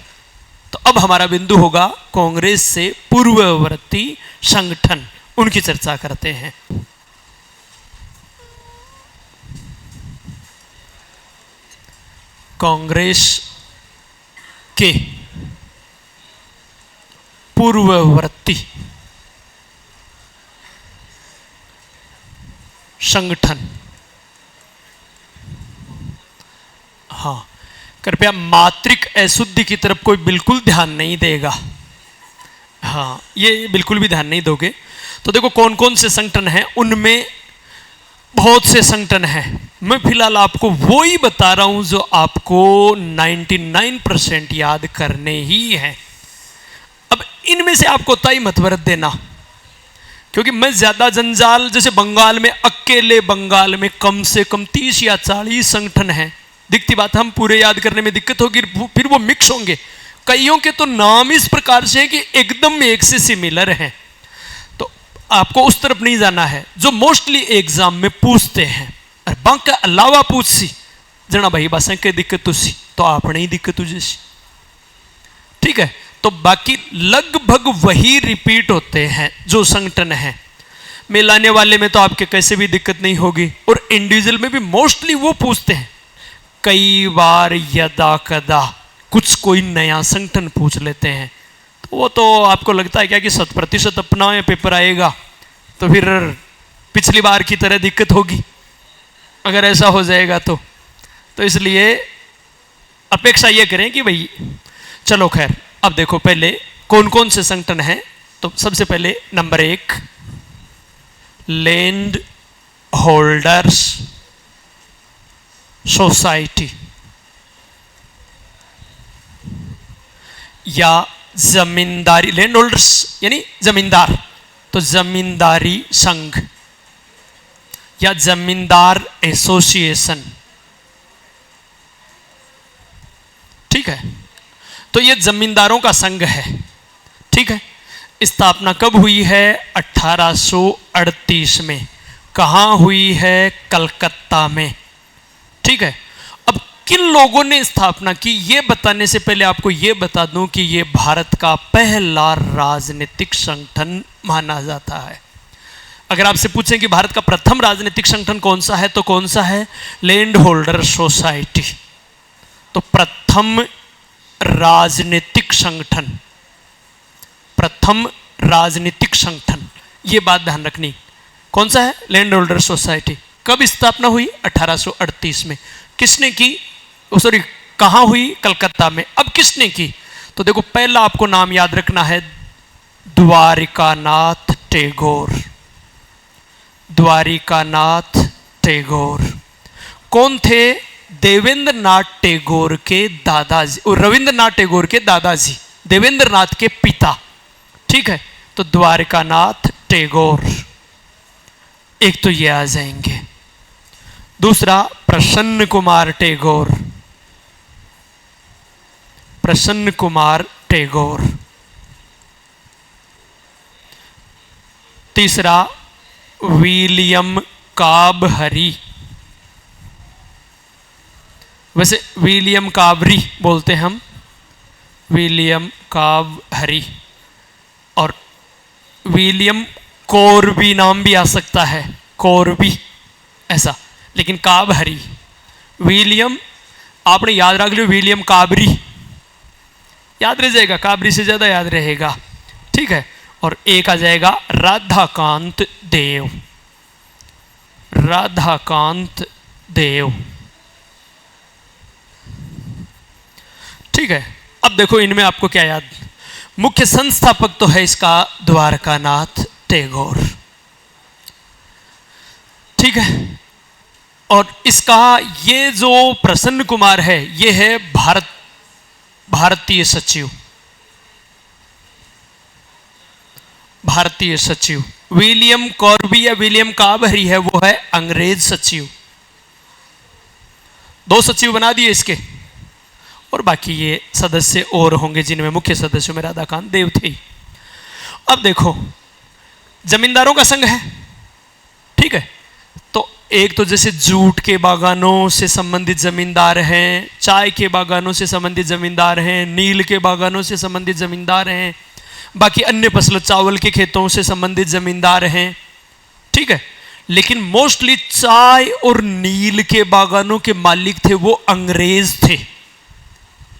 Speaker 1: तो अब हमारा बिंदु होगा कांग्रेस से पूर्ववर्ती संगठन, उनकी चर्चा करते हैं। कांग्रेस के पूर्ववर्ती संगठन। हाँ, कृपया मात्रिक अशुद्धि की तरफ कोई बिल्कुल ध्यान नहीं देगा। हाँ, ये बिल्कुल भी ध्यान नहीं दोगे। तो देखो कौन कौन से संगठन हैं, उनमें बहुत से संगठन हैं। मैं फिलहाल आपको वो ही बता रहा हूं जो आपको 99% याद करने ही हैं। अब इनमें से आपको तय मत बरत देना, क्योंकि मैं ज्यादा जंजाल, जैसे बंगाल में अकेले बंगाल में कम से कम 30 या 40 संगठन हैं। दिखती बात, हम पूरे याद करने में दिक्कत होगी, फिर वो मिक्स होंगे। कईयों के तो नाम इस प्रकार से हैं कि एकदम एक से सिमिलर हैं। तो आपको उस तरफ नहीं जाना है जो मोस्टली एग्जाम में पूछते हैं। और बाकी अलावा पूछ सी जना भाई बस के दिक्कत उसी तो आपने ही दिक्कत जैसी। ठीक है, तो बाकी लगभग वही रिपीट होते हैं जो संगठन है। मिलाने वाले में तो आपके कैसे भी दिक्कत नहीं होगी, और इंडिविजुअल में भी मोस्टली वो पूछते हैं। कई बार यदा कदा कुछ कोई नया संगठन पूछ लेते हैं, तो वो तो आपको लगता है क्या कि 100% अपना पेपर आएगा, तो फिर पिछली बार की तरह दिक्कत होगी अगर ऐसा हो जाएगा तो इसलिए अपेक्षा ये करें कि भाई चलो खैर। अब देखो पहले कौन कौन से संगठन हैं। तो सबसे पहले नंबर 1, लैंड होल्डर्स सोसाइटी या जमींदारी, लैंड होल्डर्स यानी जमींदार, तो जमींदारी संघ या जमींदार एसोसिएशन। ठीक है, तो ये जमींदारों का संघ है। ठीक है, स्थापना कब हुई है? 1838 में। कहाँ हुई है? कलकत्ता में। ठीक है, अब किन लोगों ने स्थापना की ये बताने से पहले आपको ये बता दूं कि ये भारत का पहला राजनीतिक संगठन माना जाता है। अगर आपसे पूछें कि भारत का प्रथम राजनीतिक संगठन कौन सा है, तो कौन सा है? Land holder society. तो प्रथम राजनीतिक संगठन, प्रथम राजनीतिक संगठन, ये बात ध्यान रखनी। कौन सा है? Land holder society. कब स्थापना हुई? 1838 में। किसने की? सॉरी, कहां हुई? कलकत्ता में। अब किसने की? तो देखो पहला आपको नाम याद रखना है द्वारिकानाथ टैगोर। द्वारिकानाथ टैगोर कौन थे? देवेंद्रनाथ टैगोर के दादाजी, रविंद्रनाथ टैगोर के दादाजी, देवेंद्रनाथ के पिता। ठीक है, तो द्वारिकानाथ टैगोर, एक तो ये आ जाएंगे। दूसरा प्रसन्न कुमार टैगोर, प्रसन्न कुमार टैगोर। तीसरा विलियम काबहरी, वैसे विलियम काबरी बोलते हैं हम, विलियम काबहरी। और विलियम कोरबी नाम भी आ सकता है, कोरबी ऐसा, लेकिन काबहरी। विलियम आपने याद रख लियो, विलियम काबरी याद रह जाएगा, काबरी से ज्यादा याद रहेगा। ठीक है, और एक आ जाएगा राधाकांत देव, राधाकांत देव। ठीक है, अब देखो इनमें आपको क्या याद, मुख्य संस्थापक तो है इसका द्वारकानाथ टैगोर। ठीक है, और इसका ये जो प्रसन्न कुमार है ये है भारतीय सचिव, भारतीय सचिव। विलियम कॉर्बी या विलियम काबहरी है वो है अंग्रेज सचिव। दो सचिव बना दिए इसके, और बाकी ये सदस्य और होंगे जिनमें मुख्य सदस्यों में राधाकांत देव थे। अब देखो जमींदारों का संघ है। ठीक है, तो एक तो जैसे जूट के बागानों से संबंधित जमींदार हैं, चाय के बागानों से संबंधित जमींदार हैं, नील के बागानों से संबंधित जमींदार हैं, बाकी अन्य फसल चावल के खेतों से संबंधित जमींदार हैं। ठीक है, लेकिन मोस्टली चाय और नील के बागानों के मालिक थे वो अंग्रेज थे,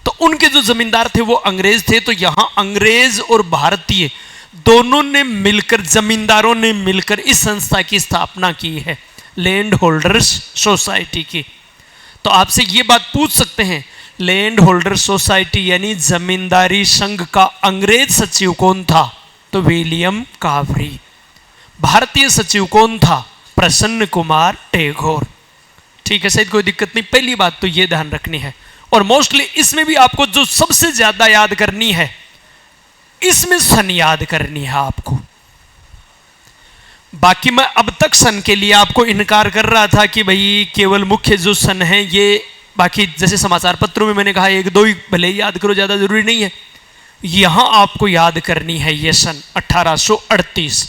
Speaker 1: तो उनके जो जमींदार थे वो अंग्रेज थे। तो यहां अंग्रेज और भारतीय दोनों ने मिलकर, जमींदारों ने मिलकर इस संस्था की स्थापना की है, लैंड होल्डर्स सोसाइटी की। तो आपसे ये बात पूछ सकते हैं, लैंड होल्डर सोसाइटी यानी जमींदारी संघ का अंग्रेज सचिव कौन था? तो विलियम काबरी। भारतीय सचिव कौन था? प्रसन्न कुमार टैगोर। ठीक है, शायद कोई दिक्कत नहीं, पहली बात तो ये ध्यान रखनी है। और मोस्टली इसमें भी आपको जो सबसे ज्यादा याद करनी है, इसमें सन याद करनी है आपको। बाकी मैं अब तक सन के लिए आपको इनकार कर रहा था कि भाई केवल मुख्य जो सन है ये, बाकी जैसे समाचार पत्रों में मैंने कहा एक दो ही भले ही याद करो, ज्यादा जरूरी नहीं है। यहां आपको याद करनी है ये सन 1838,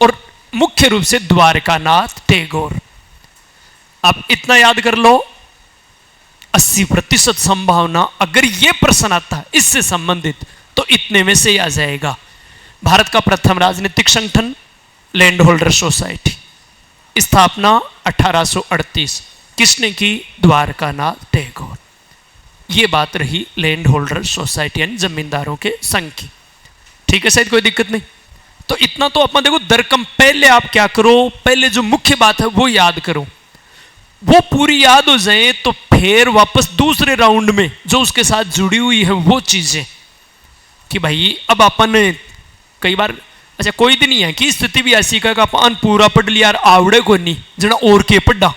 Speaker 1: और मुख्य रूप से द्वारकानाथ टैगोर। आप इतना याद कर लो, 80% संभावना अगर ये प्रश्न आता इससे संबंधित तो इतने में से ही आ जाएगा। भारत का प्रथम राजनीतिक संगठन लैंड होल्डर सोसाइटी, स्थापना 1838, किसने की? द्वारकानाथ टैगोर। ये बात रही लैंड होल्डर सोसाइटी यानी जमींदारों के संघ की। ठीक है, शायद कोई दिक्कत नहीं। तो इतना तो अपना देखो दरकम, पहले आप क्या करो, पहले जो मुख्य बात है वो याद करो, वो पूरी याद हो जाए तो फिर वापस दूसरे राउंड में जो उसके साथ जुड़ी हुई है वो चीजें, कि भाई अब अपन कई बार, अच्छा कोई दिन नहीं है कि स्थिति भी ऐसी का अपन पूरा पढ़ लिया आवड़े को नहीं जना और के पढ़ा,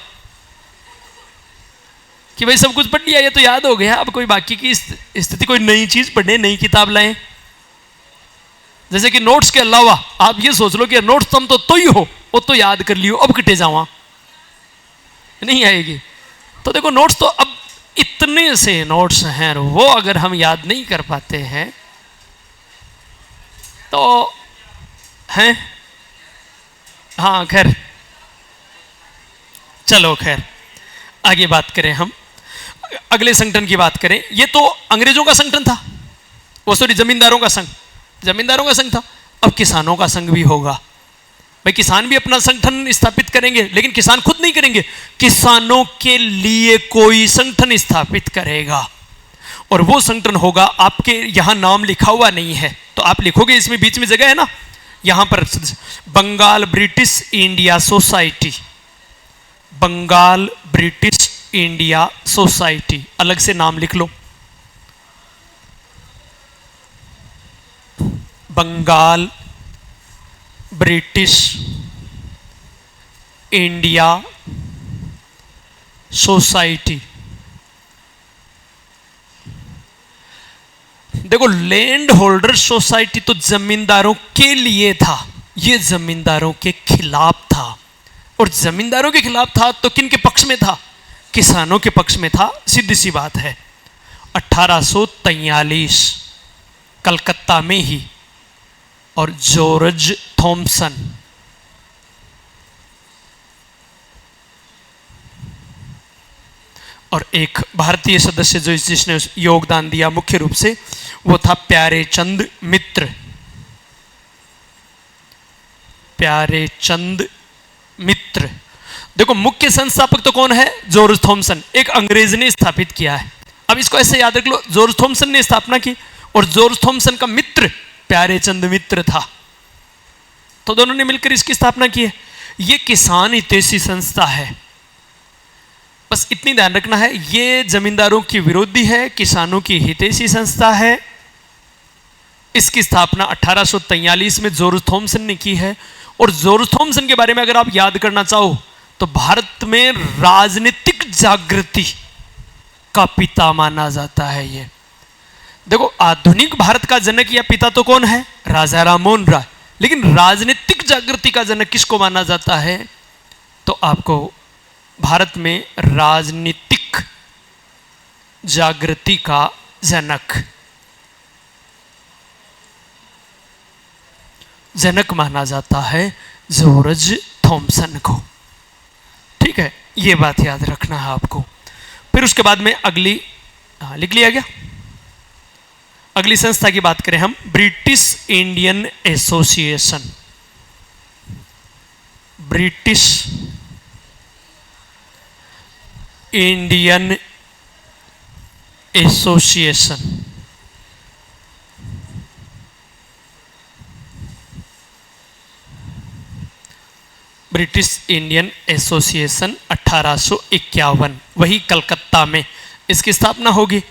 Speaker 1: कि भाई सब कुछ पढ़ लिया ये तो याद हो गया, अब कोई बाकी की स्थिति, कोई नई चीज पढ़े, नई किताब लाएं। जैसे कि नोट्स के अलावा आप ये सोच लो कि नोट्स तुम तो ही हो, वो तो याद कर लियो, अब कटे जावा नहीं आएगी। तो देखो नोट्स तो अब इतने से नोट्स हैं, वो अगर हम याद नहीं कर पाते हैं तो हैं, हाँ खैर चलो खैर आगे बात करें, हम अगले संगठन की बात करें। ये तो अंग्रेजों का संगठन था, वो सॉरी जमींदारों का संघ, जमींदारों का संघ था। अब किसानों का संघ भी होगा। भाई किसान भी अपना संगठन स्थापित करेंगे, लेकिन किसान खुद नहीं करेंगे, किसानों के लिए कोई संगठन स्थापित करेगा, और वो संगठन होगा, आपके यहां नाम लिखा हुआ नहीं है तो आप लिखोगे, इसमें बीच में जगह है ना, यहां पर Bengal British India society, Bengal British India society, अलग से नाम लिख लो। Bengal, British India society. देखो, लैंड होल्डर सोसाइटी तो जमींदारों के लिए था, यह जमींदारों के खिलाफ था। और जमींदारों के खिलाफ था तो किन के पक्ष में था? किसानों के पक्ष में था, सीधी सी बात है। 1843 कलकत्ता में ही, और जॉर्ज थॉमसन और एक भारतीय सदस्य जो जिसने योगदान दिया मुख्य रूप से, वो था प्यारेचंद मित्र। प्यारेचंद मित्र। देखो, मुख्य संस्थापक तो कौन है? जॉर्ज थॉमसन, एक अंग्रेज ने स्थापित किया है। अब इसको ऐसे याद रख लो, जॉर्ज थॉमसन ने स्थापना की और जॉर्ज थॉमसन का मित्र प्यारेचंद मित्र था, तो दोनों ने मिलकर इसकी स्थापना की है। यह किसान हितैषी संस्था है। बस इतनी ध्यान रखना है, ये जमींदारों की विरोधी है, किसानों की हितैषी संस्था है। इसकी स्थापना 1843 में जॉर्ज थॉमसन ने की है। और जॉर्ज थॉमसन के बारे में अगर आप याद करना चाहो तो भारत में राजनीतिक जागृति का पिता माना जाता है ये। देखो, आधुनिक भारत का जनक या पिता तो कौन है? राजा राममोहन राय। लेकिन राजनीतिक जागृति का जनक किसको माना जाता है? तो आपको भारत में राजनीतिक जागृति का जनक माना जाता है जॉर्ज थॉमसन को। ठीक है, ये बात याद रखना है आपको। फिर उसके बाद में अगली, लिख लिया गया? अगली संस्था की बात करें हम, British Indian association. British Indian association. British Indian association 1851, वही कलकत्ता में इसकी स्थापना होगी।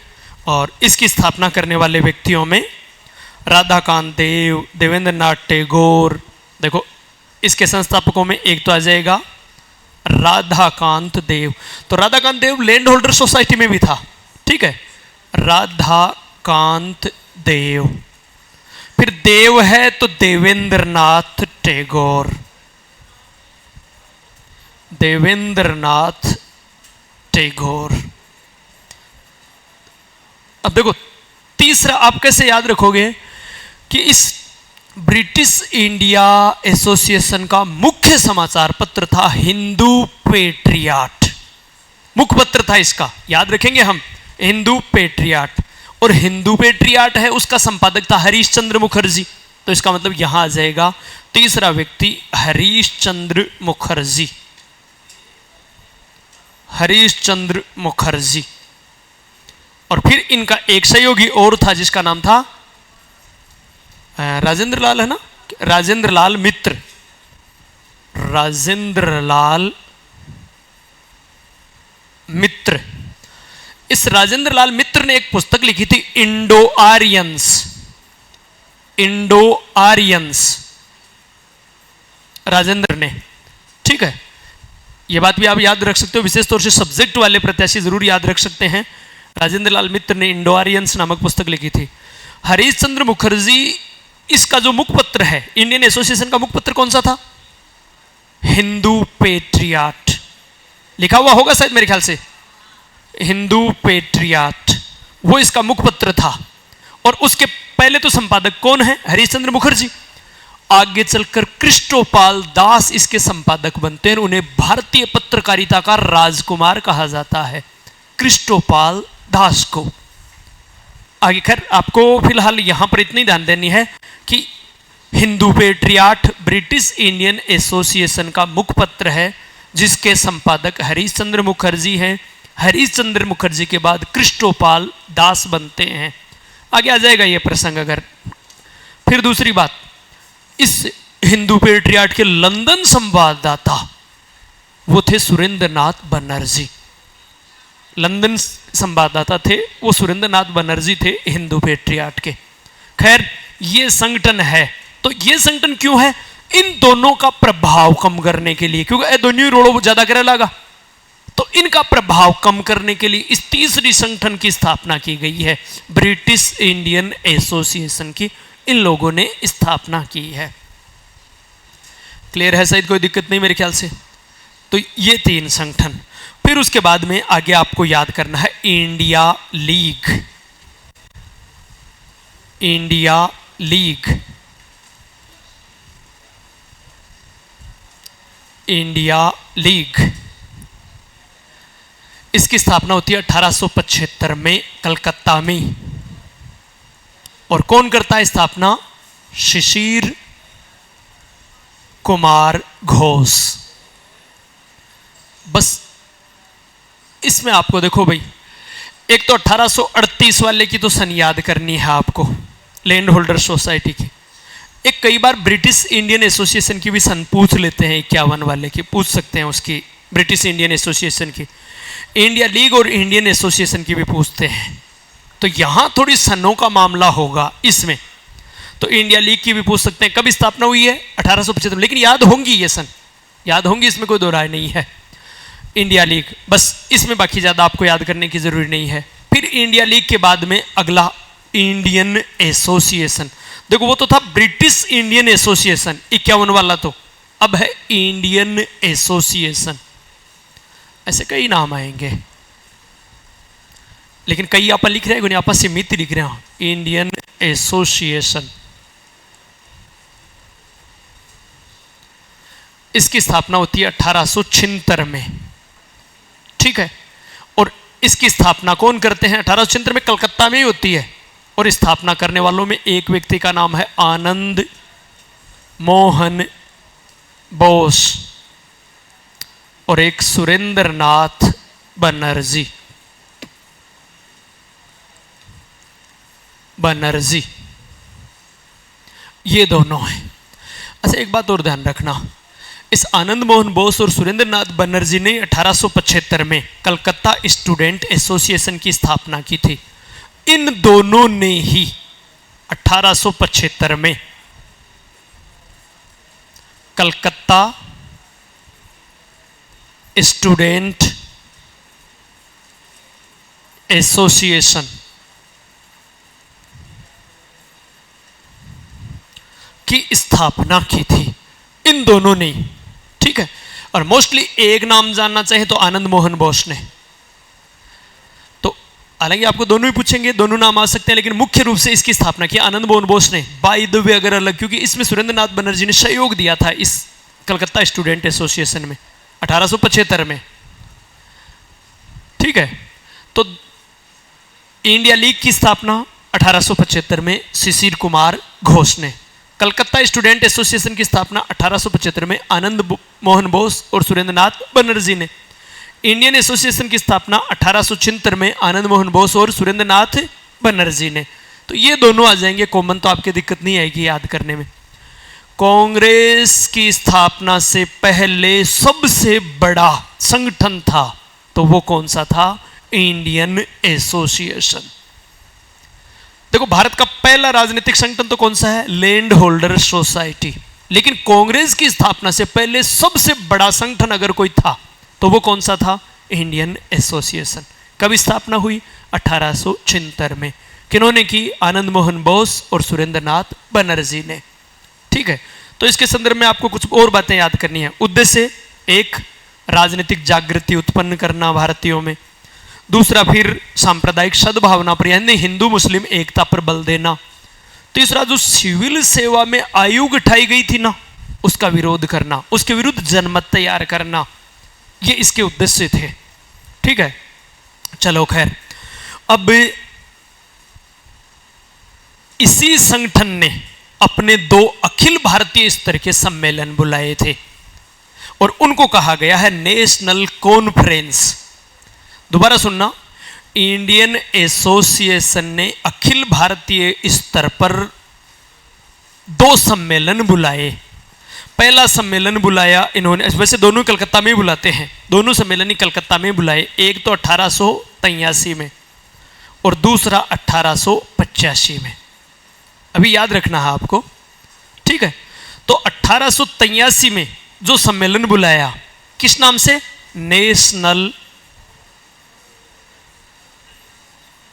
Speaker 1: और इसकी स्थापना करने वाले व्यक्तियों में राधाकांत देव, देवेंद्र नाथ टैगोर। देखो, इसके संस्थापकों में एक तो आ जाएगा राधाकांत देव। तो राधाकांत देव लैंड होल्डर सोसाइटी में भी था। ठीक है, राधाकांत देव। फिर देव है तो देवेंद्र नाथ टैगोर। देवेंद्र नाथ टैगोर। अब देखो, तीसरा आप कैसे याद रखोगे कि इस ब्रिटिश इंडिया एसोसिएशन का मुख्य समाचार पत्र था हिंदू पेट्रियाट। मुखपत्र था इसका, याद रखेंगे हम, हिंदू पेट्रियाट। और हिंदू पेट्रियाट है, उसका संपादक था हरीश चंद्र मुखर्जी। तो इसका मतलब यहां आ जाएगा तीसरा व्यक्ति हरीश चंद्र मुखर्जी। हरीश चंद्र मुखर्जी। और फिर इनका एक सहयोगी और था जिसका नाम था राजेंद्र लाल, है ना? राजेंद्र लाल मित्र। राजेंद्र लाल मित्र। इस राजेंद्र लाल मित्र ने एक पुस्तक लिखी थी, Indo Aryans. Indo Aryans Rajendra ने। ठीक है, यह बात भी आप याद रख सकते हो, विशेष तौर से सब्जेक्ट वाले प्रत्याशी जरूर याद रख सकते हैं। राजेंद्र लाल मित्र ने इंडो आर्यंस नामक पुस्तक लिखी थी। हरीश चंद्र मुखर्जी, इसका जो मुखपत्र है, इंडियन एसोसिएशन का मुखपत्र कौन सा था? हिंदू पेट्रियाट। लिखा हुआ होगा शायद, मेरे ख्याल से हिंदू पेट्रियाट, वो इसका मुखपत्र था। और उसके पहले तो संपादक कौन है? हरीश चंद्र मुखर्जी। आगे चलकर कृष्णोपाल दास इसके संपादक बनते हैं। उन्हें भारतीय पत्रकारिता का राजकुमार कहा जाता है, कृष्णोपाल दास को। आगे खैर आपको फिलहाल यहां पर इतनी ध्यान देनी है कि Hindu patriot British Indian association का मुखपत्र है, जिसके संपादक हरीश चंद्र मुखर्जी हैं। हरीश चंद्र मुखर्जी के बाद कृष्णोपाल दास बनते हैं। आगे आ जाएगा यह प्रसंग अगर। फिर दूसरी बात, इस हिंदू पेट्रियाट के लंदन संवाददाता वो थे सुरेंद्र नाथ बनर्जी। लंदन संवाददाता थे वो सुरेंद्र नाथ बनर्जी थे हिंदू पेट्रियाट के। खैर ये संगठन है। तो ये संगठन क्यों है? इन दोनों का प्रभाव कम करने के लिए, क्योंकि दोनों रोड़ो ज्यादा करे लगा, तो इनका प्रभाव कम करने के लिए इस तीसरी संगठन की स्थापना की गई है, ब्रिटिश इंडियन एसोसिएशन की इन लोगों ने स्थापना की है। क्लियर है? शायद कोई दिक्कत नहीं मेरे ख्याल से। तो ये तीन संगठन। फिर उसके बाद में आगे आपको याद करना है India league. India league, India league, इसकी स्थापना होती है 1875 में कलकत्ता में। और कौन करता है स्थापना? शिशिर कुमार घोष। बस इसमें आपको देखो भाई, एक तो 1838 वाले की तो सन याद करनी है आपको, लैंड होल्डर सोसाइटी की। एक कई बार ब्रिटिश इंडियन एसोसिएशन की भी सन पूछ लेते हैं, 51 वाले की पूछ सकते हैं उसकी, ब्रिटिश इंडियन एसोसिएशन की। इंडिया लीग और इंडियन एसोसिएशन की भी पूछते हैं। तो यहां थोड़ी सनों का मामला होगा इसमें, तो इंडिया लीग की भी पूछ सकते हैं। कब स्थापना हुई है? 1875 में। लेकिन याद होंगी ये सन, याद होंगी, इसमें कोई दो राय नहीं है। इंडिया लीग, बस इसमें बाकी ज्यादा आपको याद करने की जरूरी नहीं है। फिर इंडिया लीग के बाद में अगला इंडियन एसोसिएशन। देखो वो तो था ब्रिटिश इंडियन एसोसिएशन 51 वाला, तो अब है इंडियन एसोसिएशन। ऐसे कई नाम आएंगे, लेकिन कई आप लिख रहे हैं, आपस सीमित लिख रहे हैं। इंडियन एसोसिएशन, इसकी स्थापना होती है 1876 में, ठीक है। और इसकी स्थापना कौन करते हैं? 1876 में कलकत्ता में ही होती है। और स्थापना करने वालों में एक व्यक्ति का नाम है आनंद मोहन बोस और एक सुरेंद्र नाथ बनर्जी। बनर्जी, ये दोनों हैं। अच्छा एक बात और ध्यान रखना, इस आनंद मोहन बोस और सुरेंद्र नाथ बनर्जी ने 1875 में कलकत्ता स्टूडेंट एसोसिएशन की स्थापना की थी। इन दोनों ने ही 1875 में कलकत्ता स्टूडेंट एसोसिएशन की स्थापना की थी, इन दोनों ने, ठीक है। और मोस्टली एक नाम जानना चाहे तो आनंद मोहन बोस ने। तो हालांकि आपको दोनों ही पूछेंगे, दोनों नाम आ सकते हैं, लेकिन मुख्य रूप से इसकी स्थापना की आनंद मोहन बोस ने। बाय द वे अगर अलग, क्योंकि इसमें सुरेंद्र नाथ बनर्जी ने सहयोग दिया था इस कलकत्ता स्टूडेंट एसोसिएशन में 1875 में, ठीक है। तो इंडिया लीग की स्थापना 1875 में शिशिर कुमार घोष ने, कलकत्ता स्टूडेंट एसोसिएशन की स्थापना 1875 में आनंद मोहन बोस और सुरेंद्र नाथ बनर्जी ने, इंडियन एसोसिएशन की स्थापना 1876 में आनंद मोहन बोस और सुरेंद्र नाथ बनर्जी ने। तो ये दोनों आ जाएंगे कॉमन, तो आपकी दिक्कत नहीं आएगी याद करने में। कांग्रेस की स्थापना से पहले सबसे बड़ा संगठन था, तो वो कौन सा था? Indian association. देखो भारत का पहला राजनीतिक संगठन तो कौन सा है? Land holder society. लेकिन कांग्रेस की स्थापना से पहले सबसे बड़ा संगठन अगर कोई था तो वो कौन सा था? Indian association. कब स्थापना हुई? 1876 में। किन्होंने की? आनंद मोहन बोस और सुरेंद्र नाथ बनर्जी ने, ठीक है। तो इसके संदर्भ में आपको कुछ और बातें याद करनी है। उद्देश्य एक, राजनीतिक जागृति उत्पन्न करना भारतीयों में। दूसरा फिर सांप्रदायिक सद्भावना पर, यानी हिंदू मुस्लिम एकता पर बल देना। तीसरा जो सिविल सेवा में आयोग उठाई गई थी ना, उसका विरोध करना, उसके विरुद्ध जनमत तैयार करना, ये इसके उद्देश्य थे, ठीक है। चलो खैर, अब इसी संगठन ने अपने 2 अखिल भारतीय स्तर के सम्मेलन बुलाए थे और उनको कहा गया है नेशनल कॉन्फ्रेंस। दोबारा सुनना, इंडियन एसोसिएशन ने अखिल भारतीय स्तर पर 2 सम्मेलन बुलाए। पहला सम्मेलन बुलाया इन्होंने, वैसे दोनों कलकत्ता में ही बुलाते हैं, दोनों सम्मेलन ही कलकत्ता में बुलाए। एक तो 1883 में और दूसरा 1885 में। अभी याद रखना है आपको, ठीक है। तो 1883 में जो सम्मेलन बुलाया, किस नाम से? National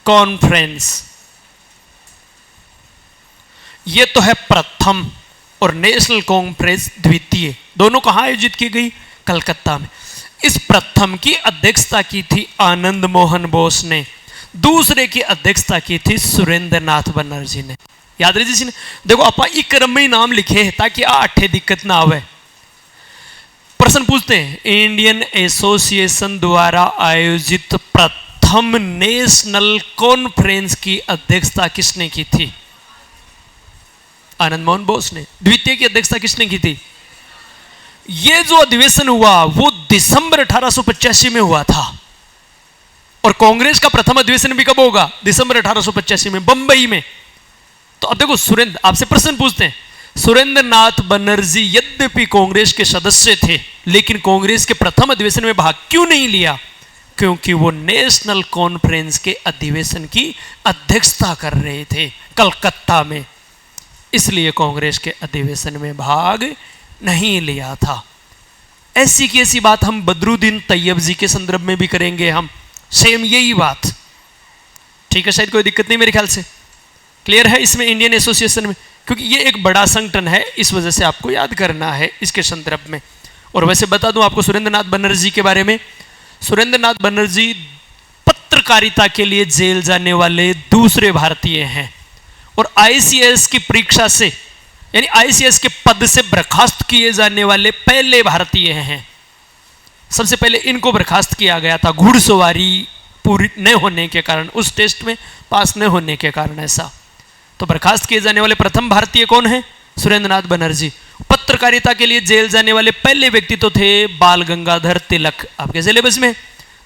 Speaker 1: conference. ये तो है प्रथम, और नेशनल कॉन्फ्रेंस द्वितीय। दोनों कहां आयोजित की गई? कलकत्ता में। इस प्रथम की अध्यक्षता की थी आनंद मोहन बोस ने, दूसरे की अध्यक्षता की थी सुरेंद्र नाथ बनर्जी ने। याद रही जी ने? देखो आप एक क्रम में ही नाम लिखे हैं ताकि अठे दिक्कत ना आवे। प्रश्न पूछते हैं, इंडियन एसोसिएशन द्वारा आयोजित प्रथम नेशनल कॉन्फ्रेंस की अध्यक्षता किसने की थी? आनंद मोहन बोस ने। द्वितीय की अध्यक्षता किसने की थी? यह जो अधिवेशन हुआ वो दिसंबर 1885 में हुआ था, और कांग्रेस का प्रथम अधिवेशन भी कब होगा? दिसंबर 1885 में, बंबई में। तो अब देखो सुरेंद्र, आपसे प्रश्न पूछते हैं, सुरेंद्र नाथ बनर्जी यद्यपि कांग्रेस के सदस्य थे, लेकिन कांग्रेस के प्रथम अधिवेशन में भाग क्यों नहीं लिया? क्योंकि वो नेशनल कॉन्फ्रेंस के अधिवेशन की अध्यक्षता कर रहे थे कलकत्ता में, इसलिए कांग्रेस के अधिवेशन में भाग नहीं लिया था। ऐसी की ऐसी बात हम बदरुद्दीन तैयब जी के संदर्भ में भी करेंगे, हम सेम यही बात, ठीक है। शायद कोई दिक्कत नहीं मेरे ख्याल से, क्लियर है इसमें इंडियन एसोसिएशन में, क्योंकि ये एक बड़ा संगठन है, इस वजह से आपको याद करना है इसके संदर्भ में। और वैसे बता दूं आपको सुरेंद्र नाथ बनर्जी के बारे में, सुरेंद्र नाथ बनर्जी पत्रकारिता के लिए जेल जाने वाले दूसरे भारतीय हैं, और आईसीएस की परीक्षा से, यानी आईसीएस के पद से बर्खास्त किए जाने वाले पहले भारतीय हैं। सबसे पहले इनको बर्खास्त किया गया था घुड़सवारी पूरी न होने के कारण, उस टेस्ट में पास न होने के कारण ऐसा। तो बर्खास्त किए जाने वाले प्रथम भारतीय कौन है? सुरेंद्र नाथ बनर्जी। पत्रकारिता के लिए जेल जाने वाले पहले व्यक्ति तो थे बाल गंगाधर तिलक, आपके सिलेबस में।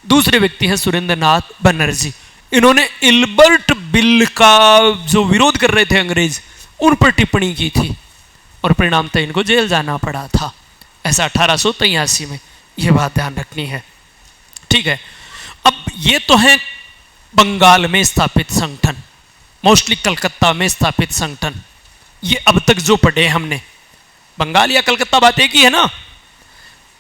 Speaker 1: दूसरे व्यक्ति हैं सुरेंद्र नाथ बनर्जी। इन्होंने इल्बर्ट बिल का जो विरोध कर रहे थे अंग्रेज, उन पर टिप्पणी की थी, और परिणामतः इनको जेल जाना पड़ा था, ऐसा 1883 में। यह बात ध्यान रखनी है, ठीक है। अब ये तो है बंगाल में स्थापित संगठन, मोस्टली कलकत्ता में स्थापित संगठन। ये अब तक जो पढ़े हमने, बंगाल या कलकत्ता बात एक ही है ना।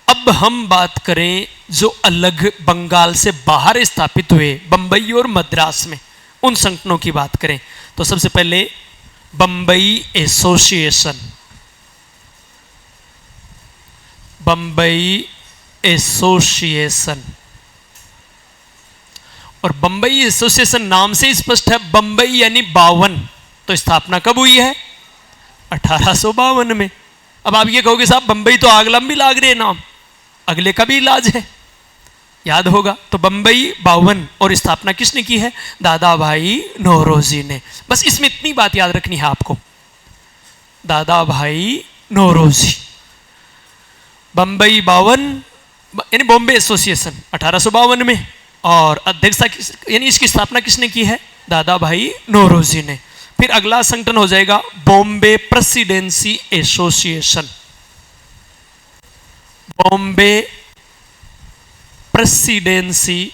Speaker 1: अब हम बात करें जो अलग बंगाल से बाहर स्थापित हुए, बंबई और मद्रास में, उन संगठनों की बात करें तो सबसे पहले बंबई एसोसिएशन। बंबई एसोसिएशन, और बंबई एसोसिएशन नाम से स्पष्ट है, बंबई यानी 52, तो स्थापना कब हुई है? 1852 में। अब आप ये कहोगे साहब बंबई तो आग लंबी लाग रही है नाम, अगले का भी इलाज है, याद होगा। तो बंबई 52, और स्थापना किसने की है? दादा भाई नौरोजी ने। बस इसमें इतनी बात याद रखनी है आपको, दादा भाई नौरोजी। बंबई 52 यानी बॉम्बे एसोसिएशन 1852 में, और अध्यक्षता यानी इसकी स्थापना किसने की है? दादा भाई नौरोजी ने। फिर अगला संगठन हो जाएगा Bombay presidency association. Bombay presidency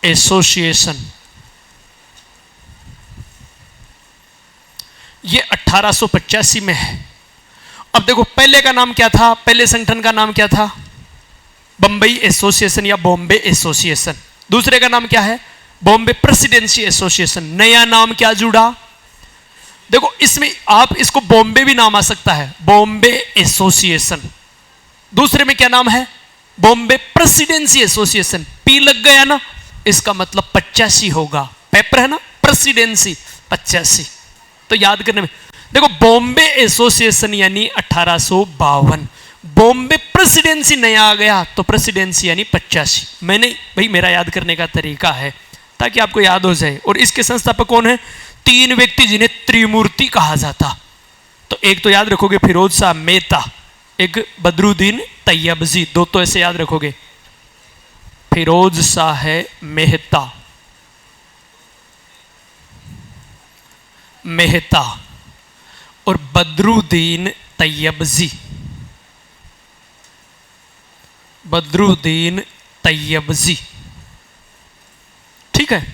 Speaker 1: association, ये 1885 में है। अब देखो पहले का नाम क्या था? पहले संगठन का नाम क्या था? बंबई एसोसिएशन या बॉम्बे एसोसिएशन। दूसरे का नाम क्या है? Bombay presidency association. नया नाम क्या जुड़ा? देखो इसमें आप इसको बॉम्बे भी नाम आ सकता है, बॉम्बे एसोसिएशन। दूसरे में क्या नाम है? Bombay presidency association. पी लग गया ना, इसका मतलब 85 होगा, पेपर है ना, प्रेसिडेंसी 85। तो याद करने में देखो, बॉम्बे एसोसिएशन यानी 1852, बॉम्बे प्रेसिडेंसी नया आ गया तो प्रेसिडेंसी यानी 85। मैंने भाई मेरा याद करने का तरीका है ताकि आपको याद हो जाए। और इसके संस्थापक कौन है? 3 व्यक्ति जिन्हें त्रिमूर्ति कहा जाता। तो एक तो याद रखोगे फिरोज शाह मेहता, एक बदरुद्दीन तैयब जी, दो तो ऐसे याद रखोगे, फिरोज शाह मेहता और बदरुद्दीन तैयब जी। बदरुद्दीन तैयब जी ठीक है।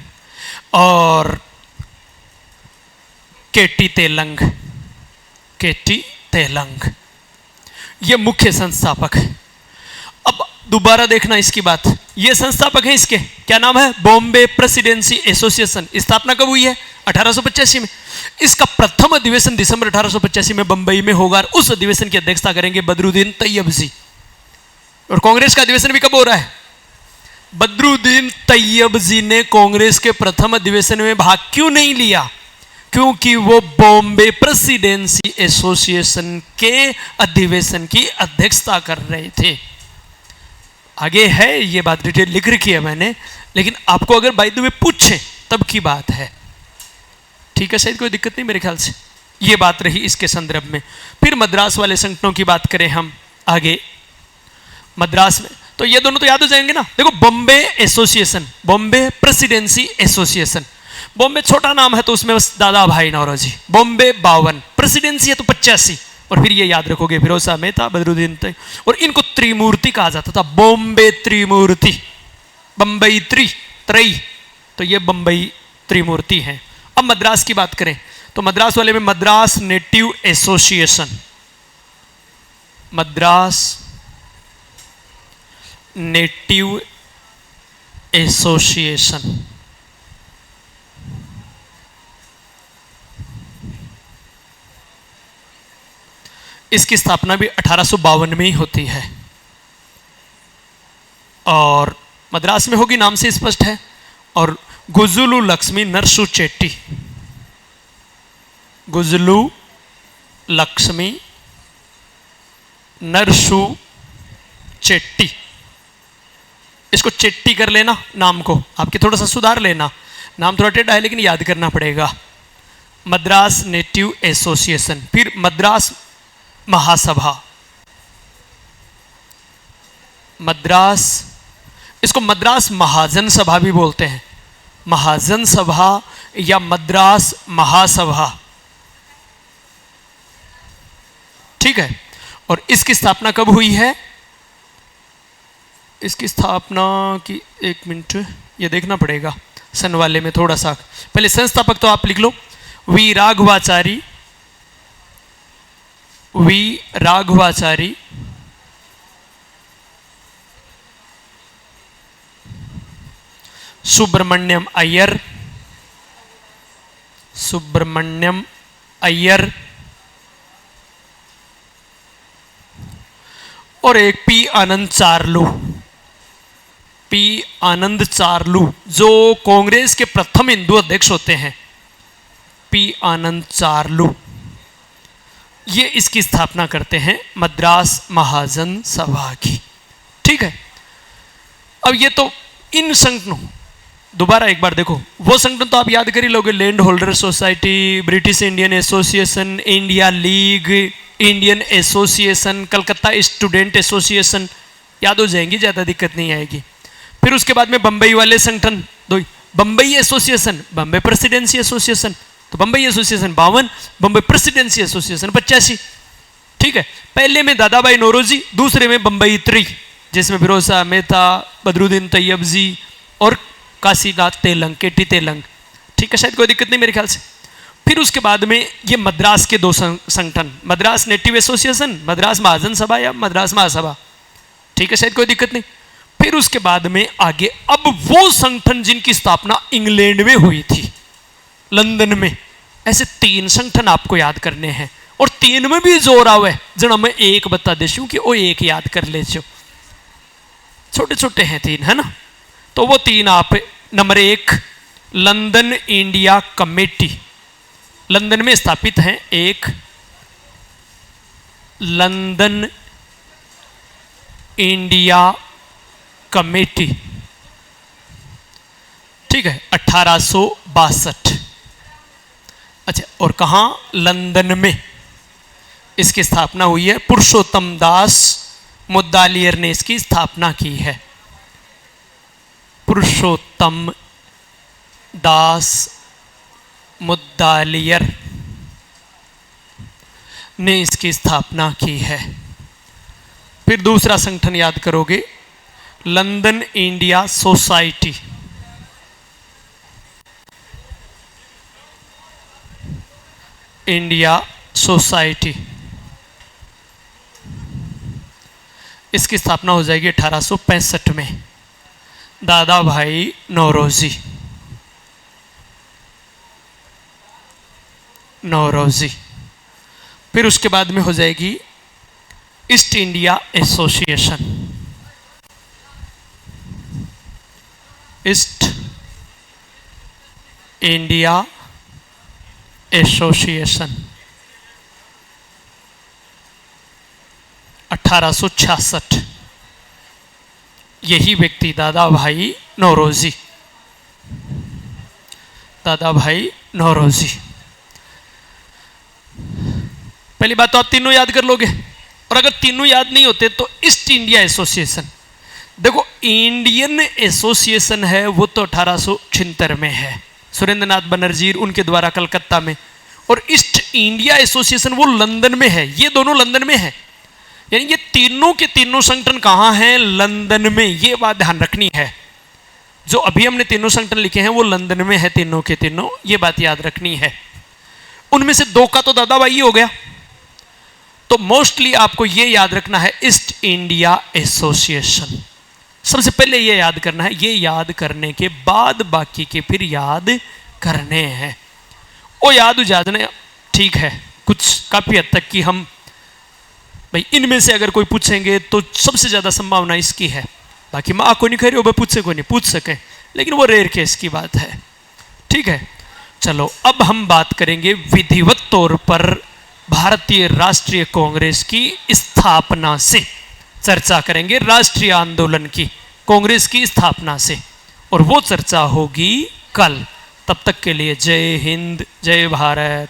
Speaker 1: और केटी तेलंग, केटी तेलंग ये मुख्य संस्थापक है। अब दोबारा देखना इसकी बात, ये संस्थापक है, इसके क्या नाम है? Bombay presidency association. स्थापना कब हुई है? 1885 में। इसका प्रथम अधिवेशन दिसंबर 1885 में बंबई में होगा और उस अधिवेशन की अध्यक्षता करेंगे बदरुद्दीन तैयब जी। और कांग्रेस का अधिवेशन भी कब हो रहा है? बदरुद्दीन तैयब जी ने कांग्रेस के प्रथम अधिवेशन में भाग क्यों नहीं लिया? क्योंकि वो बॉम्बे प्रेसिडेंसी एसोसिएशन के अधिवेशन की अध्यक्षता कर रहे थे। आगे है ये बात, डिटेल लिख रखी है मैंने, लेकिन आपको अगर बाय द वे पूछे तब की बात है। ठीक है, शायद कोई दिक्कत नहीं मेरे ख्याल से। ये बात रही इसके संदर्भ में। फिर मद्रास वाले संगठनों की बात करें हम आगे, मद्रास में तो ये दोनों तो याद हो जाएंगे ना। देखो, Bombay association, Bombay presidency association, Bombay छोटा नाम है तो उसमें बस दादा भाई नौरोजी। बॉम्बे 52, प्रेसिडेंसी है तो 85। और फिर ये याद रखोगे फिरोज शाह मेहता, बदरुद्दीन तैयब, और इनको त्रिमूर्ति कहा जाता था। बॉम्बे त्रिमूर्ति, बंबई त्रयी, तो ये बंबई त्रिमूर्ति हैं। अब मद्रास की बात करें तो मद्रास वाले में Madras native association, Madras native association, इसकी स्थापना भी 1852 में ही होती है और मद्रास में होगी, नाम से स्पष्ट है। और गुजुलू लक्ष्मी नरसु चेट्टी, गुजलू लक्ष्मी नरसु चेट्टी, इसको चेट्टी कर लेना नाम को, आपके थोड़ा सा सुधार लेना, नाम थोड़ा टेढ़ा है लेकिन याद करना पड़ेगा। मद्रास नेटिव एसोसिएशन, फिर मद्रास महासभा, मद्रास, इसको मद्रास महाजन सभा भी बोलते हैं, महाजन सभा या मद्रास महासभा। ठीक है, और इसकी स्थापना कब हुई है? इसकी स्थापना की, एक मिनट ये देखना पड़ेगा सन वाले में थोड़ा सा, पहले संस्थापक तो आप लिख लो, वी राघवाचारी, वी राघवाचारी, सुब्रमण्यम अय्यर, सुब्रमण्यम अय्यर, और एक पी आनंद चार्लू, पी आनंद चार्लू जो कांग्रेस के प्रथम हिंदू अध्यक्ष होते हैं, पी आनंद चार्लू, ये इसकी स्थापना करते हैं मद्रास महाजन सभा की। ठीक है, अब ये तो इन संगठनों, दोबारा एक बार देखो, वो संगठन तो आप याद कर ही लोगे, land holder society, British Indian association, India league, Indian association, Calcutta student association, याद हो जाएंगी, ज़्यादा दिक्कत नहीं आएगी। फिर उसके बाद में बंबई वाले संगठन दो, Bombay association, Bombay presidency association, तो Bombay association 52, Bombay presidency association 85। ठीक है, पहले में दादा भाई नौरोजी, दूसरे में बंबई त्री, जिसमें फिरोज शाह मेहता, बदरुद्दीन तैयब जी और काशीनाथ तेलंग, केटी तेलंग। ठीक है, शायद कोई दिक्कत नहीं मेरे ख्याल से। फिर उसके बाद में ये मद्रास के दो संगठन, मद्रास नेटिव एसोसिएशन, मद्रास महाजन सभा या मद्रास महासभा। ठीक है, शायद कोई दिक्कत नहीं। फिर उसके बाद में आगे अब वो संगठन जिनकी स्थापना इंग्लैंड में हुई थी, लंदन में, ऐसे 3 संगठन आपको याद करने हैं और 3 में भी जोर आवे जना मैं एक बता देशू कि वो एक याद कर ले, छोटे छोटे हैं 3, है ना। तो वो 3 आप, number 1 London India committee, London में स्थापित हैं, एक लंदन इंडिया कमेटी। ठीक है, 1862। अच्छा, और कहां? लंदन में इसकी स्थापना हुई है, पुरुषोत्तम दास मुद्दालियर ने इसकी स्थापना की है, पुरुषोत्तम दास मुद्दालियर ने इसकी स्थापना की है। फिर दूसरा संगठन याद करोगे, London India society, India society, इसकी स्थापना हो जाएगी 1865 में। दादा भाई नौरोजी, नौरोजी। फिर उसके बाद में हो जाएगी east India association, east India association 1866। यही व्यक्ति दादा भाई नौरोजी, दादा भाई नौरोजी। पहली बात तो आप तीनों याद कर लोगे, और अगर तीनों याद नहीं होते तो ईस्ट इंडिया एसोसिएशन, देखो इंडियन एसोसिएशन है वो तो 1876 में है, सुरेंद्रनाथ बनर्जी उनके द्वारा कलकत्ता में, और ईस्ट इंडिया एसोसिएशन वो लंदन में है। ये दोनों लंदन में है, यानी ये तीनों के तीनों संगठन कहाँ हैं? लंदन में। ये बात ध्यान रखनी है, जो अभी हमने तीनों संगठन लिखे हैं वो लंदन में है तीनों के तीनों, ये बात याद रखनी है। उनमें से दो का तो दादा भाई हो गया, तो मोस्टली आपको ये याद रखना है ईस्ट इंडिया एसोसिएशन, सबसे पहले ये याद करना है। ये याद करने के बाद बाकी के फिर याद करने हैं। वो याद हो जाने ठीक है, कुछ काफी हद तक कि हम भाई इनमें से अगर कोई पूछेंगे तो सबसे ज्यादा संभावना इसकी है, बाकी माँ को नहीं कह रही हो, पूछे को नहीं पूछ सके, लेकिन वो रेयर केस की बात है। ठीक है, चलो अब हम बात करेंगे विधिवत तौर पर भारतीय राष्ट्रीय कांग्रेस की स्थापना से, चर्चा करेंगे राष्ट्रीय आंदोलन की, कांग्रेस की स्थापना से, और वो चर्चा होगी कल। तब तक के लिए जय हिंद, जय भारत।